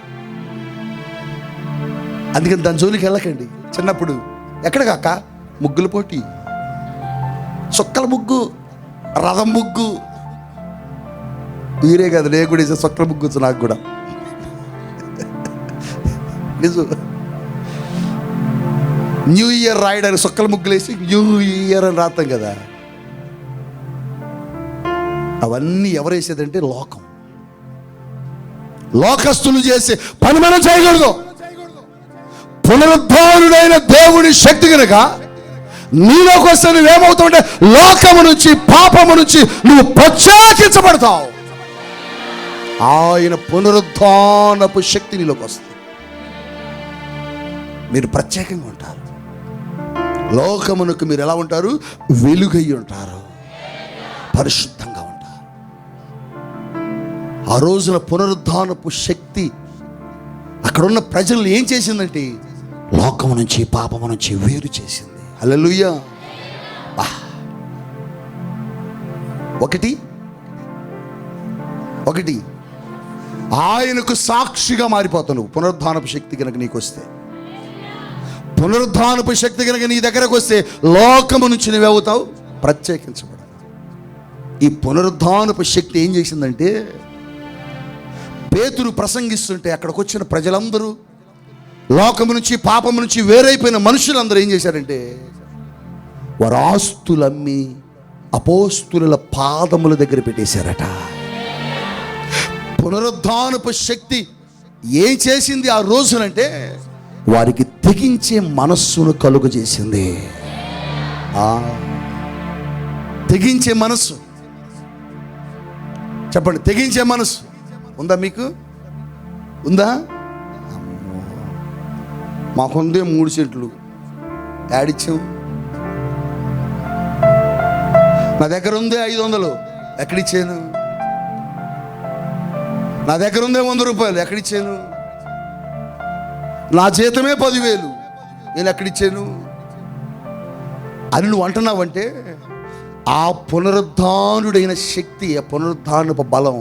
అందుకని దాని జోలికి వెళ్ళకండి. చిన్నప్పుడు ఎక్కడ కాక ముగ్గుల పోటీ, సొక్కల ముగ్గు, రథం ముగ్గు. వీరే కాదు, నేను కూడా వేసే సొక్కల ముగ్గు వచ్చు నాకు కూడా. నిజం. న్యూ ఇయర్ రాయడానికి సొక్కల ముగ్గులు వేసి న్యూ ఇయర్ అని రాస్తాం కదా. అవన్నీ ఎవరు వేసేదంటే లోకం, లోకస్తులు చేసే పని మనం చేయకూడదు. పునరుద్ధానుడైన దేవుని శక్తి కనుక నీలోకి వస్తే నువ్వేమవుతావు అంటే, లోకము నుంచి, పాపము నుంచి నువ్వు ప్రత్యేకించబడతావు. ఆయన పునరుద్ధానపు శక్తి నీలోకి వస్తుంది. మీరు ప్రత్యేకంగా ఉంటారు. లోకమునకు మీరు ఎలా ఉంటారు? వెలుగై ఉంటారు, పరిశుద్ధంగా ఉంటారు. ఆ రోజున పునరుద్ధానపు శక్తి అక్కడున్న ప్రజలు ఏం చేసిందంటే, లోకము నుంచి, పాపము నుంచి వేరు చేసింది. హల్లెలూయా. ఒకటి ఆయనకు సాక్షిగా మారిపోతావు నువ్వు. పునరుద్ధానపు శక్తి కనుక నీకు వస్తే, పునరుద్ధానపు శక్తి కనుక నీ దగ్గరకు వస్తే, లోకము నుంచి నువ్వేవుతావు? ప్రత్యేకించబడతావు. ఈ పునరుద్ధానపు శక్తి ఏం చేసిందంటే, పేతురు ప్రసంగిస్తుంటే అక్కడికి వచ్చిన ప్రజలందరూ, లోకము నుంచి, పాపము నుంచి వేరైపోయిన మనుషులందరూ ఏం చేశారంటే, వారు ఆస్తులమ్మి అపోస్తుల పాదముల దగ్గర పెట్టేశారట. పునరుద్ధానపు శక్తి ఏం చేసింది ఆ రోజునంటే, వారికి తెగించే మనస్సును కలుగు చేసింది. తెగించే మనస్సు. చెప్పండి, తెగించే మనస్సు ఉందా మీకు? ఉందా? మాకుందే 3 సెంట్లు యాడిచ్చాం. నా దగ్గర ఉందే 500, ఎక్కడిచ్చాను? నా దగ్గర ఉందే 100 రూపాయలు, ఎక్కడిచ్చాను? నా జీతమే 10,000, నేను ఎక్కడిచ్చాను అని నువ్వు అంటున్నావంటే, ఆ పునరుద్ధానుడైన శక్తి, ఆ పునరుద్ధానపు బలం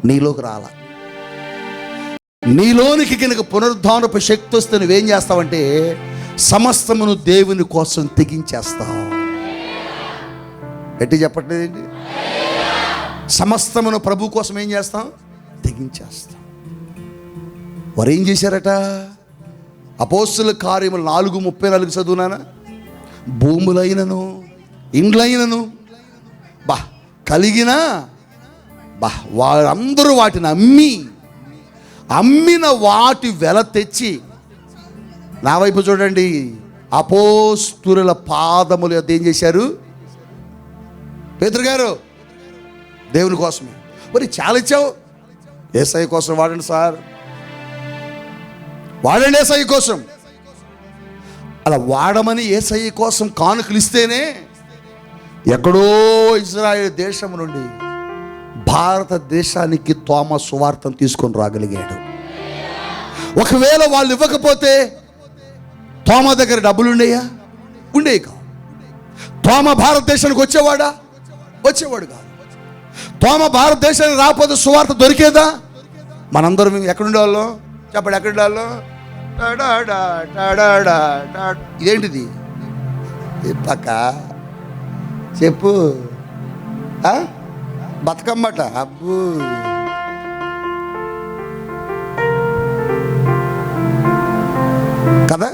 నీలోకి రాల. నీలోనికి కనుక పునరుద్ధానపు శక్తి వస్తే నువ్వేం చేస్తావంటే, సమస్తమును దేవుని కోసం తెగించేస్తావు. ఎట్టి చెప్పట్లేదండి? సమస్తమును ప్రభు కోసం ఏం చేస్తాం? తెగించేస్తాం. వారు ఏం చేశారట? అపోస్తుల కార్యములు 4:34 చదువునానా? భూములైనను, ఇండ్లైనను కలిగిన వారందరూ వాటిని అమ్మిన వాటి వెల తెచ్చి, నా వైపు చూడండి, అపోస్తుల పాదముల యొద్ద ఏం చేశారు? పేతురు గారు, దేవుని కోసమే. మరి చాలా ఇచ్చావు, యేసయ్య కోసం వాడండి సార్, వాడండి యేసయ్య కోసం. అలా వాడమని యేసయ్య కోసం కానుకలు ఇస్తేనే ఎక్కడో ఇజ్రాయేల్ దేశం నుండి భారతదేశానికి తోమా సువార్తను తీసుకొని రాగలిగాడు. ఒకవేళ వాళ్ళు ఇవ్వకపోతే తోమా దగ్గర డబ్బులు ఉండేయా? ఉండేవి కావు. తోమా భారతదేశానికి వచ్చేవాడా? వచ్చేవాడు కాదు. తోమ భారతదేశానికి రాకపోతే సువార్త దొరికేదా? మనందరం ఎక్కడుండేవాళ్ళం చెప్పండి, ఎక్కడుండేవాళ్ళం? ఇదేంటిది పక్క చెప్పు, బతుకమ్మట. అబ్బు కదా,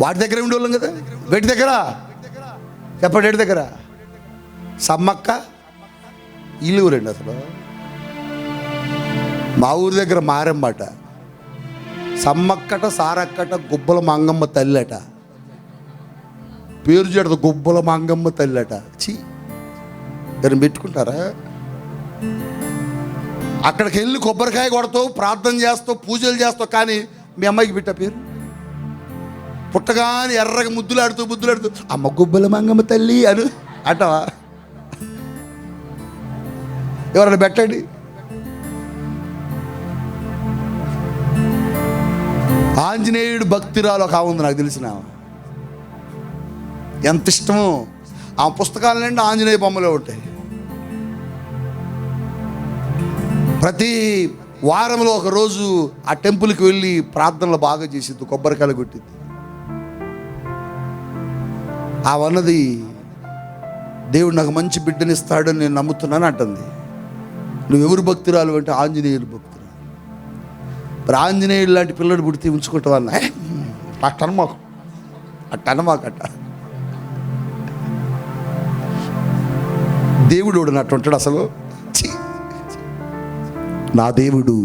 వాటి దగ్గర ఉండేవాళ్ళం కదా. వేటి దగ్గర చెప్పండి, వేటి దగ్గర? సమ్మక్క ఇల్లు ఊరండి అసలు. మా ఊరి దగ్గర మారమ్మట, సమ్మక్కట, సారక్కట, గుబ్బల మంగమ్మ తల్లట. పేరు చెడదు, గుబ్బల మంగమ్మ తల్లట. చీ, దాన్ని పెట్టుకుంటారా? అక్కడికి వెళ్ళి కొబ్బరికాయ కొడతావు, ప్రార్థన చేస్తావు, పూజలు చేస్తావు, కానీ మీ అమ్మాయికి పెట్టా పేరు? పుట్టగాని ఎర్రగా ముద్దులాడుతూ అమ్మ గుబ్బల మంగమ్మ తల్లి అను అంటావా? ఎవరైనా పెట్టండి. ఆంజనేయుడు భక్తిరాలు ఒక ఉంది, నాకు తెలిసిన ఎంత ఇష్టమో. ఆ పుస్తకాల నుండి ఆంజనేయ బొమ్మలు ఉంటాయి. ప్రతి వారంలో ఒక రోజు ఆ టెంపుల్కి వెళ్ళి ప్రార్థనలు బాగా చేసిద్ది, కొబ్బరికాయలు కొట్టిద్ది. అవన్నది దేవుడు నాకు మంచి బిడ్డనిస్తాడని నేను నమ్ముతున్నాను అంటుంది. నువ్వెవరు భక్తురాలు అంటే ఆంజనేయులు భక్తురాలు. మరి ఆంజనేయులు లాంటి పిల్లడు పుడితే ఉంచుకుంటావు అన్న అట్టనమాకట్ట. దేవుడు అట్టుంటాడు అసలు. నా దేవుడు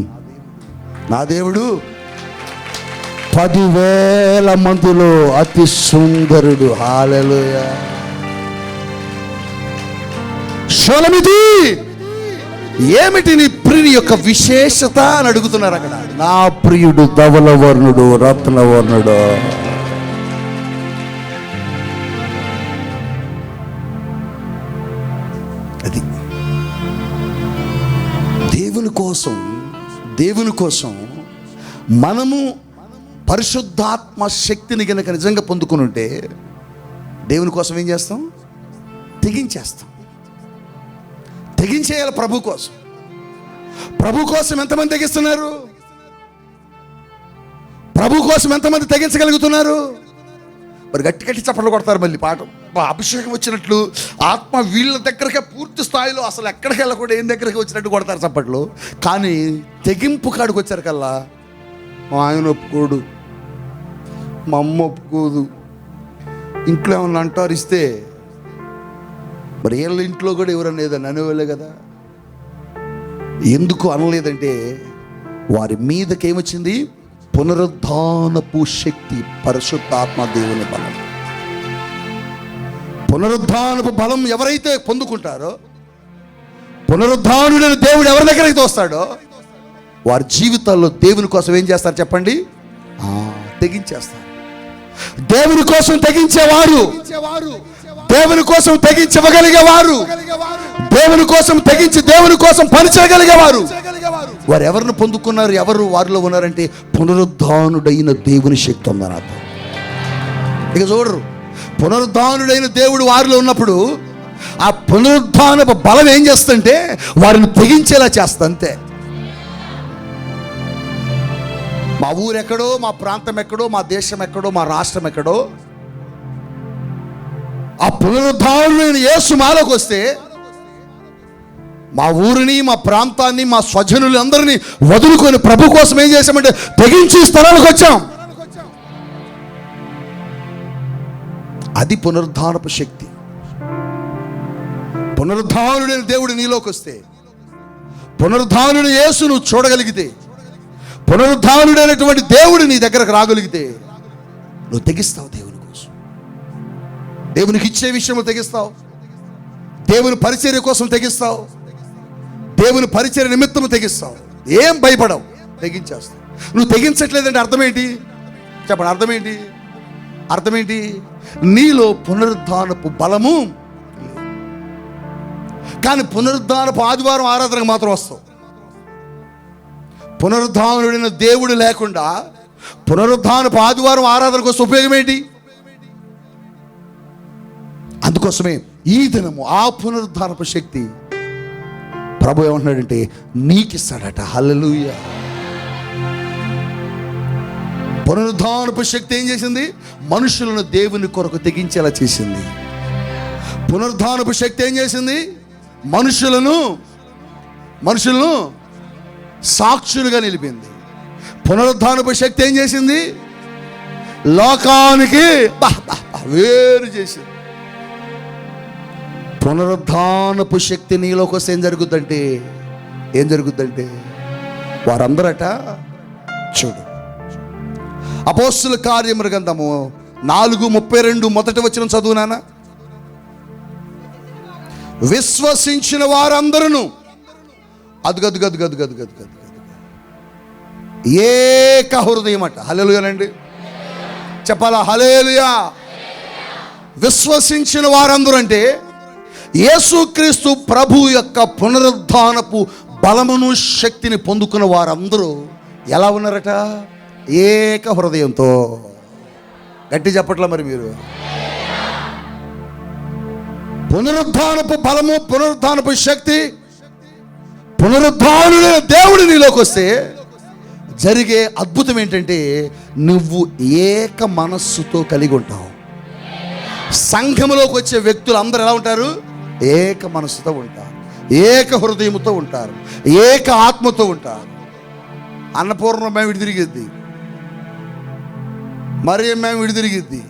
10,000 మందిలో అతి సుందరుడు. హల్లెలూయా. షోలమితి, ఏమిటి నీ ప్రియుని యొక్క విశేషత అని అడుగుతున్నారు అక్కడ. నా ప్రియుడు ధవలవర్ణుడు, రత్నవర్ణుడు. అది దేవుని కోసం మనము పరిశుద్ధాత్మ శక్తిని కనుక నిజంగా పొందుకుని ఉంటే దేవుని కోసం ఏం చేస్తాం? తెగించేయాలి. ప్రభు కోసం ఎంతమంది తెగిస్తున్నారు? ప్రభు కోసం ఎంతమంది తెగించగలుగుతున్నారు? మరి గట్టి చప్పట్లు కొడతారు. మళ్ళీ పాట అభిషేకం వచ్చినట్లు ఆత్మ వీళ్ళ దగ్గరకే పూర్తి స్థాయిలో అసలు ఎక్కడికి వెళ్ళకుండా ఏం దగ్గరికి వచ్చినట్టు కొడతారు చప్పట్లు. కానీ తెగింపు కాడికి వచ్చారు కల్లా మా ఆయన ఒప్పుకోడు, మా అమ్మ ఒప్పుకోదు, ఇంట్లో ఏమన్నా అంటారు ఇస్తే, మరి వీళ్ళ ఇంట్లో కూడా ఎవరన్నా ఏదన్నా అనేవాళ్ళే కదా. ఎందుకు అనలేదంటే వారి మీదకి ఏమొచ్చింది? పునరుద్ధానపు శక్తి, పరిశుద్ధాత్మ దేవుని బలం. పునరుద్ధానపు బలం ఎవరైతే పొందుకుంటారో, పునరుద్ధానుడైన దేవుడు ఎవరి దగ్గరికి తోస్తాడో వారి జీవితాల్లో దేవుని కోసం ఏం చేస్తారు చెప్పండి? తెగించేస్తారు. దేవుని కోసం తెగించేవారు, దేవుని కోసం తెగించగలిగేవారు, దేవుని కోసం తెగించి దేవుని కోసం పనిచేయగలిగేవారు వారు ఎవరిని పొందుకున్నారు? ఎవరు వారిలో ఉన్నారంటే పునరుద్ధానుడైన దేవుని శక్తి ఉందని అర్థం. ఇక చూడరు, పునరుద్ధానుడైన దేవుడు వారిలో ఉన్నప్పుడు ఆ పునరుద్ధానపు బలం ఏం చేస్తుంటే వారిని తెగించేలా చేస్తా. అంతే. మా ఊరు ఎక్కడో, మా ప్రాంతం ఎక్కడో, మా దేశం ఎక్కడో, మా రాష్ట్రం ఎక్కడో, ఆ పునరుద్ధానుడైన యేసు మాలోకి వస్తే మా ఊరిని, మా ప్రాంతాన్ని, మా స్వజనులు అందరినీ వదులుకొని ప్రభు కోసం ఏం చేశామంటే తెగించి స్థలానికి వచ్చాం. అది పునరుద్ధానపు శక్తి. పునరుద్ధానుడైన దేవుడు నీలోకి వస్తే, పునరుద్ధానుడైన యేసు నువ్వు చూడగలిగితే, పునరుద్ధానుడైనటువంటి దేవుడు నీ దగ్గరకు రాగలిగితే నువ్వు తెగిస్తావు. దేవుని కోసం, దేవునికి ఇచ్చే విషయంలో తెగిస్తావు, దేవుని పరిచర్య కోసం తెగిస్తావు, దేవుని పరిచర్య నిమిత్తము తెగిస్తావు. ఏం భయపడవు, తెగించేస్తావు. నువ్వు తెగించట్లేదంటే అర్థమేంటి చెప్పండి? అర్థమేంటి? నీలో పునరుద్ధానపు బలము, కానీ పునరుద్ధానపు ఆదివారం ఆరాధనకు మాత్రం వస్తావు. పునరుద్ధానుడైన దేవుడు లేకుండా పునరుద్ధానపు ఆదివారం ఆరాధనకు వస్తే ఉపయోగం ఏంటి? అందుకోసమే ఈ దినము ఆ పునరుద్ధానపు శక్తి ప్రభు ఏమంటున్నాడంటే నీకు ఇస్తాడట. హల్లెలూయా. పునరుద్ధానపు శక్తి ఏం చేసింది? మనుషులను దేవుని కొరకు తెగించేలా చేసింది. పునరుద్ధానపు శక్తి ఏం చేసింది? మనుషులను సాక్షులుగా నిలిపింది. పునరుద్ధానపు శక్తి ఏం చేసింది? లోకానికి వేరు చేసింది. పునరుద్ధానపు శక్తి నీలోకి వస్తే ఏం జరుగుద్దంటే వారందరట చూడు, అపోస్తుల కార్యముల గ్రంథము 4:32 మొదటి వచనం చదువునానా. విశ్వసించిన వారందరూ అదుగదుగదుగదుగదుగదు ఏక హృదయం అట. హల్లెలూయానండి, చెప్పాలా? హల్లెలూయా. విశ్వసించిన వారందరూ అంటే యేసుక్రీస్తు ప్రభు యొక్క పునరుద్ధానపు బలమును శక్తిని పొందుకున్న వారందరూ ఎలా ఉన్నారట? ఏక హృదయంతో. గట్టి చెప్పట్లా మరి మీరు? పునరుద్ధానపు బలము, పునరుద్ధానపు శక్తి, పునరుద్ధానుడైన దేవుడు నీలోకి వస్తే జరిగే అద్భుతం ఏంటంటే నువ్వు ఏక మనస్సుతో కలిగి ఉంటావు. సంఘములోకి వచ్చే వ్యక్తులు అందరూ ఎలా ఉంటారు? ఏక మనస్సుతో ఉంటారు, ఏక హృదయముతో ఉంటారు, ఏక ఆత్మతో ఉంటారు. అన్నపూర్ణ మేము విడి తిరిగిద్ది, మరియమ్మ మేము విడి తిరిగిద్ది,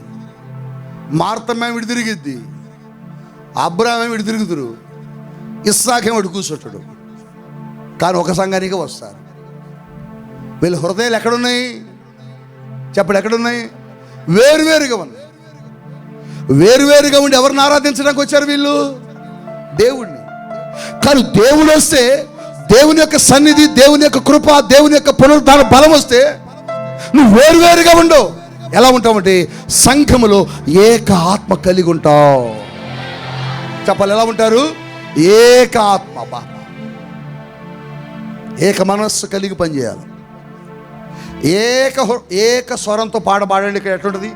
మార్త మేము విడి తిరిగిద్ది, అబ్రాహాం విడి తిరుగుతురు, ఇస్సాకేం వాడు కూర్చోటాడు. కానీ ఒక సంఘానికి వస్తారు. వీళ్ళ హృదయాలు ఎక్కడున్నాయి చెప్పండి? ఎక్కడున్నాయి? వేరువేరుగా ఉన్నాయి. వేరువేరుగా ఉండి ఎవరిని ఆరాధించడానికి వచ్చారు వీళ్ళు? దేవుణ్ణి. కానీ దేవుడు వస్తే, దేవుని యొక్క సన్నిధి, దేవుని యొక్క కృప, దేవుని యొక్క పునరుద్ధాన బలం వస్తే నువ్వు వేరువేరుగా ఉండవు. ఎలా ఉంటావంటే సంఘములో ఏక ఆత్మ కలిగి ఉంటావు. చెప్పాలి, ఎలా ఉంటారు? ఏక ఆత్మ, ఏక మనస్సు కలిగి పనిచేయాలి. ఏక స్వరంతో పాడండి. ఇక్కడ ఎట్లుంటుంది?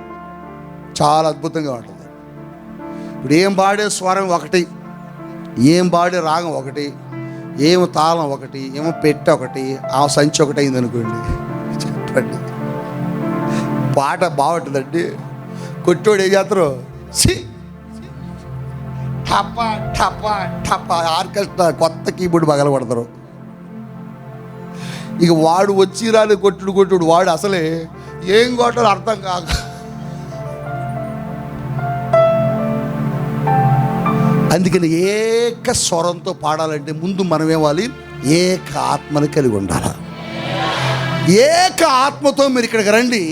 చాలా అద్భుతంగా ఉంటుంది. ఇప్పుడు ఏం పాడే స్వరం ఒకటి, ఏం పాడే రాగం ఒకటి, ఏమో తాళం ఒకటి, ఏమో పెట్టె ఒకటి, ఆ సంచి ఒకటి అయింది అనుకోండి. చెప్పండి, పాట బాగుంటుందండి. కొట్టోడు ఏం చేస్తారు? టపా టపా టపా ఆర్కెస్ట్రా కొత్త కీబోర్డ్ పగల కొడతారు. ఇక వాడు వచ్చి రాని కొట్టుడు వాడు అసలే ఏం కొట్టాడు అర్థం కాక అందుకని ఏక స్వరంతో పాడాలంటే ముందు మనం ఏవాలి? ఏక ఆత్మని కలిగి ఉండాలి. ఏక ఆత్మతో మీరు ఇక్కడికి రండి,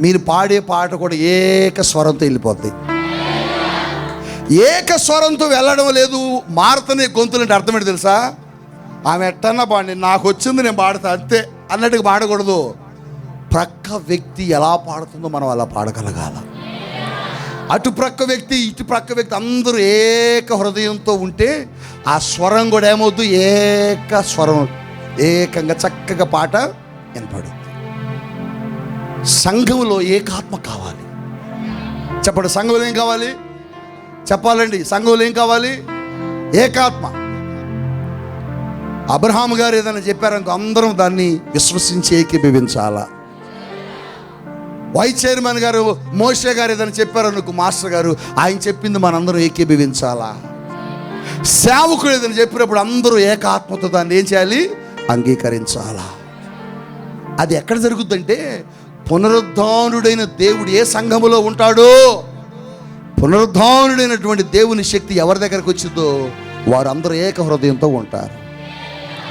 మీరు పాడే పాట కూడా ఏక స్వరంతో వెళ్ళిపోద్ది. ఏక స్వరంతో వెళ్ళడం లేదు. మారుతనే గొంతులంటే అర్థం ఏంటి తెలుసా? ఆమె ఎట్టన్నా పాడి, నాకు వచ్చింది నేను పాడతా అంతే అన్నట్టుగా పాడకూడదు. ప్రక్క వ్యక్తి ఎలా పాడుతుందో మనం అలా పాడగలగాల. అటు ప్రక్క వ్యక్తి, ఇటు ప్రక్క వ్యక్తి అందరూ ఏక హృదయంతో ఉంటే ఆ స్వరం కూడా ఏమవుద్దు? ఏక స్వరం, ఏకంగా చక్కగా పాట వినపడుద్ది. సంఘంలో ఏకాత్మ కావాలి. చెప్పండి, సంఘంలో ఏం కావాలి? చెప్పాలండి, సంఘంలో ఏం కావాలి? ఏకాత్మ. అబ్రహాం గారు ఏదైనా చెప్పారనుకో అందరం దాన్ని విశ్వసించి ఏకీభవించాలా. వైస్ చైర్మన్ గారు, మోషే గారు ఏదైనా చెప్పారనుకో మాస్టర్ గారు, ఆయన చెప్పింది మనందరం ఏకీభవించాలా. సేవకుడు ఏదైనా చెప్పినప్పుడు అందరూ ఏకాత్మతో దాన్ని ఏం చేయాలి? అంగీకరించాలా. అది ఎక్కడ జరుగుద్దంటే పునరుద్ధానుడైన దేవుడు ఏ సంఘములో ఉంటాడో, పునరుద్ధానుడైనటువంటి దేవుని శక్తి ఎవరి దగ్గరకు వచ్చిందో వారందరూ ఏక హృదయంతో ఉంటారు.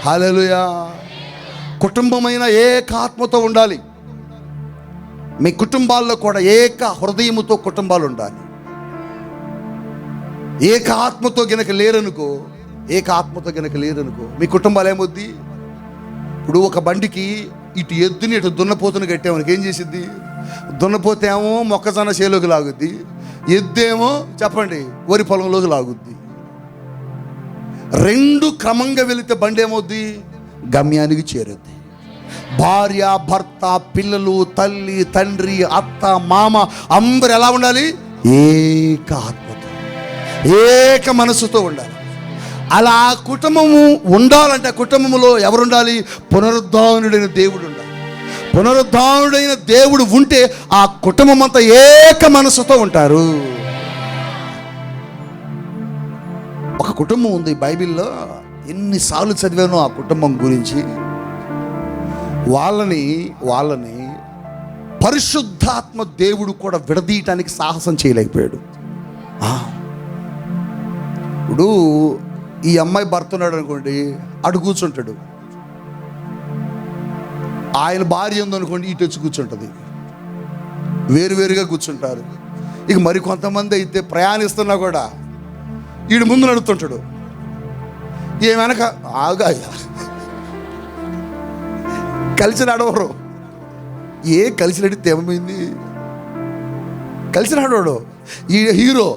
హల్లెలూయా. కుటుంబమైన ఏకాత్మతో ఉండాలి. మీ కుటుంబాల్లో కూడా ఏక హృదయముతో కుటుంబాలు ఉండాలి. ఏక ఆత్మతో గనక లేరనుకో మీ కుటుంబాలు ఏమొద్ది? ఇప్పుడు ఒక బండికి ఇటు ఎద్దుని ఇటు దున్నపోతుని కట్టామనికి ఏం చేసిద్ది? దున్నపోతే ఏమో మొక్కజొన్న చేలోకి లాగుద్ది, ఎద్దేమో చెప్పండి వరి పొలంలోకి లాగుద్ది. రెండు క్రమంగా వెళితే బండి ఏమవుద్ది? గమ్యానికి చేరుద్ది. భార్య, భర్త, పిల్లలు, తల్లి, తండ్రి, అత్త, మామ అందరూ ఎలా ఉండాలి? ఏక ఆత్మతో, ఏక మనసుతో ఉండాలి. అలా కుటుంబము ఉండాలంటే ఆ కుటుంబంలో ఎవరు ఉండాలి? పునరుద్ధానుడైన దేవుడు ఉండాలి. పునరుద్ధానుడైన దేవుడు ఉంటే ఆ కుటుంబం అంతా ఏక మనసుతో ఉంటారు. ఒక కుటుంబం ఉంది బైబిల్లో, ఎన్నిసార్లు చదివానో ఆ కుటుంబం గురించి. వాళ్ళని పరిశుద్ధాత్మ దేవుడు కూడా విడదీయటానికి సాహసం చేయలేకపోయాడు. ఇప్పుడు ఈ అమ్మాయి భర్త ఉన్నాడు అనుకోండి, అటు కూర్చుంటాడు. ఆయన భార్య ఉందనుకోండి, ఇటు వచ్చి కూర్చుంటుంది. వేరువేరుగా కూర్చుంటారు. ఇక మరి కొంతమంది అయితే ప్రయాణిస్తున్నా కూడా వీడు ముందు నడుస్తుంటాడు, ఏ వెనక ఆగా కలిసి నడవరు. కలిసి నడితే ఏమైంది? కలిసి నడవడు. ఈ హీరో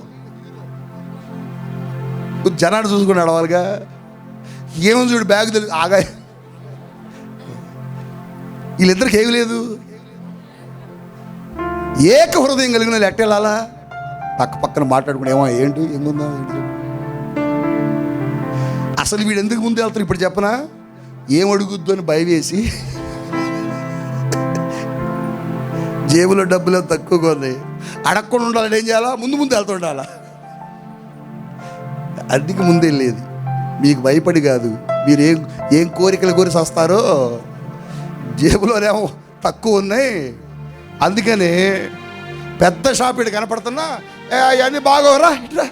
జనాన్ని చూసుకుని నడవాలిగా. ఏమో చూడు బ్యాగ్ తెలియదు ఆగా. వీళ్ళిద్దరికి ఏమి లేదు. ఏక హృదయం కలిగిన వాళ్ళు ఎట్టెళ్ళాలా? పక్కన మాట్లాడుకుని ఏమో ఏంటి ఎంగుందా ఏంటి. అసలు వీడు ఎందుకు ముందు వెళ్తారు ఇప్పుడు చెప్పనా? ఏం అడుగుద్దు అని భయం వేసి జేబులో డబ్బులు తక్కువగా ఉన్నాయి, అడగకుండా ఉండాలని ఏం చేయాలా? ముందు వెళ్తుండాలా. అందుకే ముందు వెళ్ళేది. మీకు భయపడి కాదు, మీరు ఏం కోరికలు కోరి వస్తారో. జేబులోనేమో తక్కువ ఉన్నాయి, అందుకని పెద్ద షాప్ ఇటు కనపడుతున్నా అవన్నీ బాగోరా ఇట్లా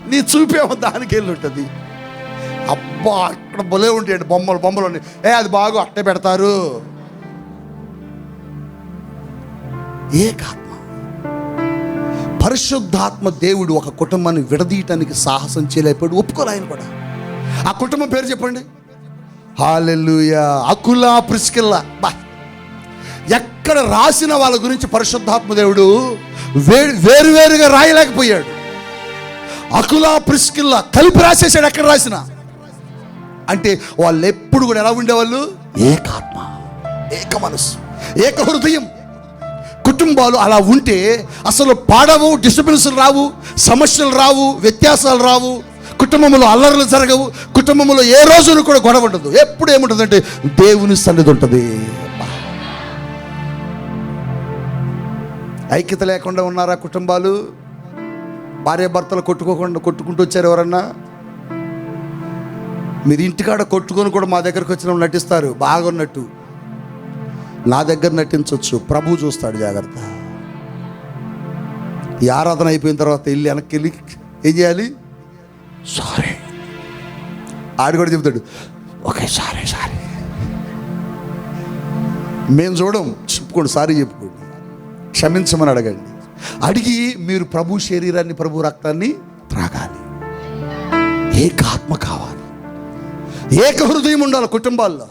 నీ చూపేమో దానికి వెళ్ళి ఉంటుంది. అబ్బా అక్కడ బొలే ఉంటాయండి బొమ్మలు ఉన్నాయి, అది బాగో అట్టే పెడతారు. ఏకాత్మ పరిశుద్ధాత్మ దేవుడు ఒక కుటుంబాన్ని విడదీయటానికి సాహసం చేయలేకపోయాడు. ఒప్పుకోలే ఆయన కూడా. ఆ కుటుంబం పేరు చెప్పండి. హల్లెలూయా. అకులా ప్రిస్కిల్లా. ఎక్కడ రాసిన వాళ్ళ గురించి పరిశుద్ధాత్మ దేవుడు వేరువేరుగా రాయలేకపోయాడు. అకులా ప్రిస్కిల్లా కలిపి రాసేసాడు. ఎక్కడ రాసిన అంటే వాళ్ళు ఎప్పుడు కూడా ఎలా ఉండేవాళ్ళు? ఏకాత్మ, ఏక మనసు, ఏక హృదయం. కుటుంబాలు అలా ఉంటే అసలు పాడవు, డిస్టర్బెన్స్లు రావు, సమస్యలు రావు, వ్యత్యాసాలు రావు, కుటుంబంలో అల్లర్లు జరగవు, కుటుంబంలో ఏ రోజును కూడా గొడవ ఉండదు. ఎప్పుడు ఏముంటుందంటే దేవుని సన్నిధి ఉంటుంది. ఐక్యత లేకుండా ఉన్నారా కుటుంబాలు? భార్యాభర్తలు కొట్టుకుంటూ వచ్చారు ఎవరన్నా? మీరు ఇంటికాడ కొట్టుకొని కూడా మా దగ్గరకు వచ్చిన నటిస్తారు బాగున్నట్టు. నా దగ్గర నటించవచ్చు, ప్రభు చూస్తాడు. జాగ్రత్త. ఈ ఆరాధన అయిపోయిన తర్వాత వెనక్కి వెళ్ళి ఏం చేయాలి? సారీ. ఆడు కూడా చెబుతాడు, ఓకే సారీ. మేము చూడం, చెప్పుకోండి, సారీ చెప్పుకోండి, క్షమించమని అడగండి. అడిగి మీరు ప్రభు శరీరాన్ని, ప్రభు రక్తాన్ని త్రాగాలి. ఏకాత్మ కావాలి, ఏక హృదయం ఉండాలి కుటుంబాల్లో.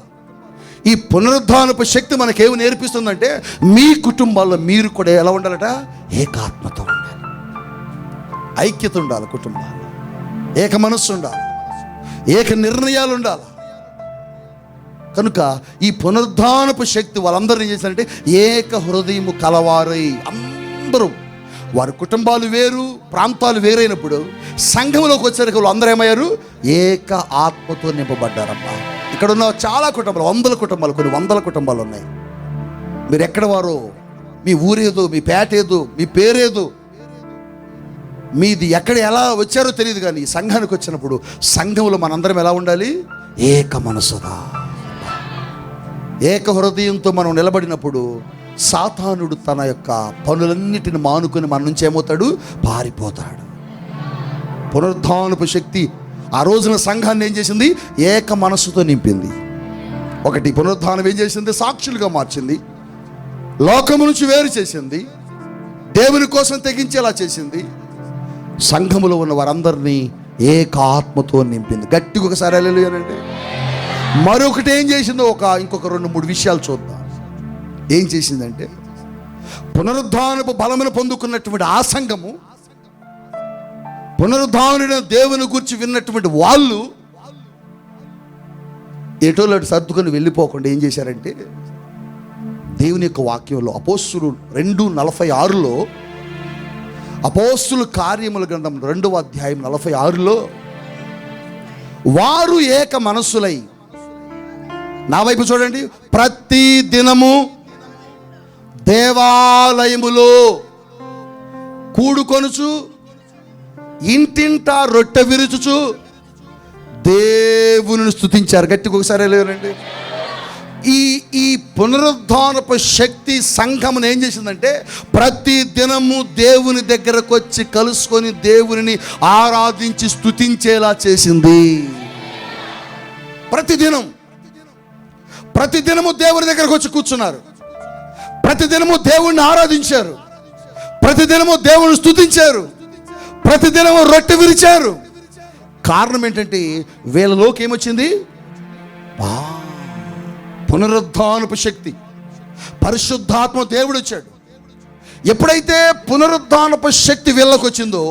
ఈ పునరుద్ధానపు శక్తి మనకేమి నేర్పిస్తుందంటే మీ కుటుంబాల్లో మీరు కూడా ఎలా ఉండాలట? ఏకాత్మతో ఉండాలి, ఐక్యత ఉండాలి కుటుంబాల్లో, ఏక మనస్సు ఉండాలి, ఏక నిర్ణయాలు ఉండాలి. కనుక ఈ పునరుద్ధానపు శక్తి వాళ్ళందరూ ఏం చేశారంటే ఏక హృదయము కలవారై, అందరూ వారి కుటుంబాలు వేరు, ప్రాంతాలు వేరైనప్పుడు సంఘంలోకి వచ్చేసరికి వాళ్ళు అందరూ ఏమయ్యారు? ఏక ఆత్మతో నింపబడ్డారమ్మా. ఇక్కడ ఉన్న చాలా కుటుంబాలు, కొన్ని వందల కుటుంబాలు ఉన్నాయి. మీరు ఎక్కడ వారో, మీ ఊరేదో, మీ పేటేదో, మీ పేరేదో, మీది ఎక్కడ ఎలా వచ్చారో తెలియదు, కానీ ఈ సంఘానికి వచ్చినప్పుడు సంఘంలో మనందరం ఎలా ఉండాలి? ఏక మనసుగా, ఏక హృదయంతో మనం నిలబడినప్పుడు సాతానుడు తన యొక్క పనులన్నిటిని మానుకొని మన నుంచి ఏమవుతాడు? పారిపోతాడు. పునరుద్ధానపు శక్తి ఆ రోజున సంఘాన్ని ఏం చేసింది? ఏక మనస్సుతో నింపింది. ఒకటి, పునరుద్ధానం ఏం చేసింది? సాక్షులుగా మార్చింది, లోకము నుంచి వేరు చేసింది, దేవుని కోసం తెగించేలా చేసింది, సంఘములో ఉన్న వారందరినీ ఏక ఆత్మతో నింపింది. గట్టిగా ఒకసారి హల్లెలూయానండి. మరొకటి ఏం చేసిందో ఇంకొక 2-3 విషయాలు చూద్దాం. ఏం చేసిందంటే పునరుద్ధానపు బలమును పొందుకున్నటువంటి ఆ సంఘము, పునరుద్ధానుడైన దేవుని గురించి విన్నటువంటి వాళ్ళు ఎటోళ్ళు సర్దుకొని వెళ్ళిపోకుండా ఏం చేశారంటే దేవుని యొక్క వాక్యంలో అపోస్తులు వారు ఏక మనస్సులై, నా వైపు చూడండి, ప్రతి దినము దేవాలయములో కూడుకొనుచు ఇంటింటా రొట్టె విరుచుచు దేవుని స్తుతించారు. గట్టిగా ఒకసారి లేరండి. ఈ పునరుద్ధానపు శక్తి సంఘమును ఏం చేసిందంటే, ప్రతి దినము దేవుని దగ్గరకు వచ్చి కలుసుకొని దేవుని ఆరాధించి స్తుతించేలా చేసింది. ప్రతిదినము దేవుని దగ్గరకు వచ్చి కూర్చున్నారు, ప్రతిదినము దేవుణ్ణి ఆరాధించారు, ప్రతిదినము దేవుని స్తుతించారు, ప్రతిదినము రొట్టె విరిచారు. కారణం ఏంటంటే వీళ్ళలోకి ఏమొచ్చింది? పునరుద్ధానపు శక్తి, పరిశుద్ధాత్మ దేవుడు వచ్చాడు. ఎప్పుడైతే పునరుద్ధానపు శక్తి వీళ్ళకి వచ్చిందో,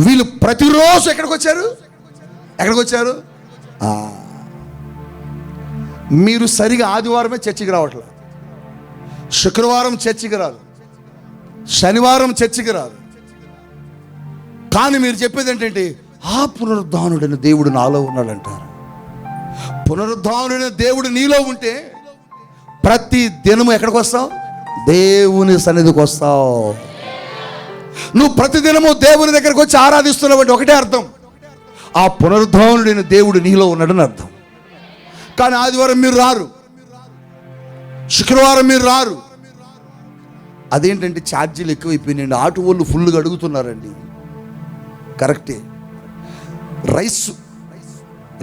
వీళ్ళు ప్రతిరోజు ఎక్కడికి వచ్చారు? మీరు సరిగా ఆదివారమే చర్చికి రావట్లేదు, శుక్రవారం చర్చికి రాదు, శనివారం చర్చికి రాదు. కానీ మీరు చెప్పేది ఏంటంటే, ఆ పునరుద్ధానుడైన దేవుడు నాలో ఉన్నాడంటారు. పునరుద్ధానుడైన దేవుడు నీలో ఉంటే ప్రతి దినము ఎక్కడికి వస్తావు? దేవుని సన్నిధికి వస్తావు. నువ్వు ప్రతిదినము దేవుని దగ్గరకు వచ్చి ఆరాధిస్తున్నావు అంటే ఒకటే అర్థం, ఆ పునరుద్ధానుడైన దేవుడు నీలో ఉన్నాడని అర్థం. కానీ ఆదివారం మీరు రారు, శుక్రవారం మీరు రారు. అదేంటంటే ఛార్జీలు ఎక్కువైపోయినాయండి, ఆటో వాళ్ళు ఫుల్గా అడుగుతున్నారండి. కరెక్టే. రైస్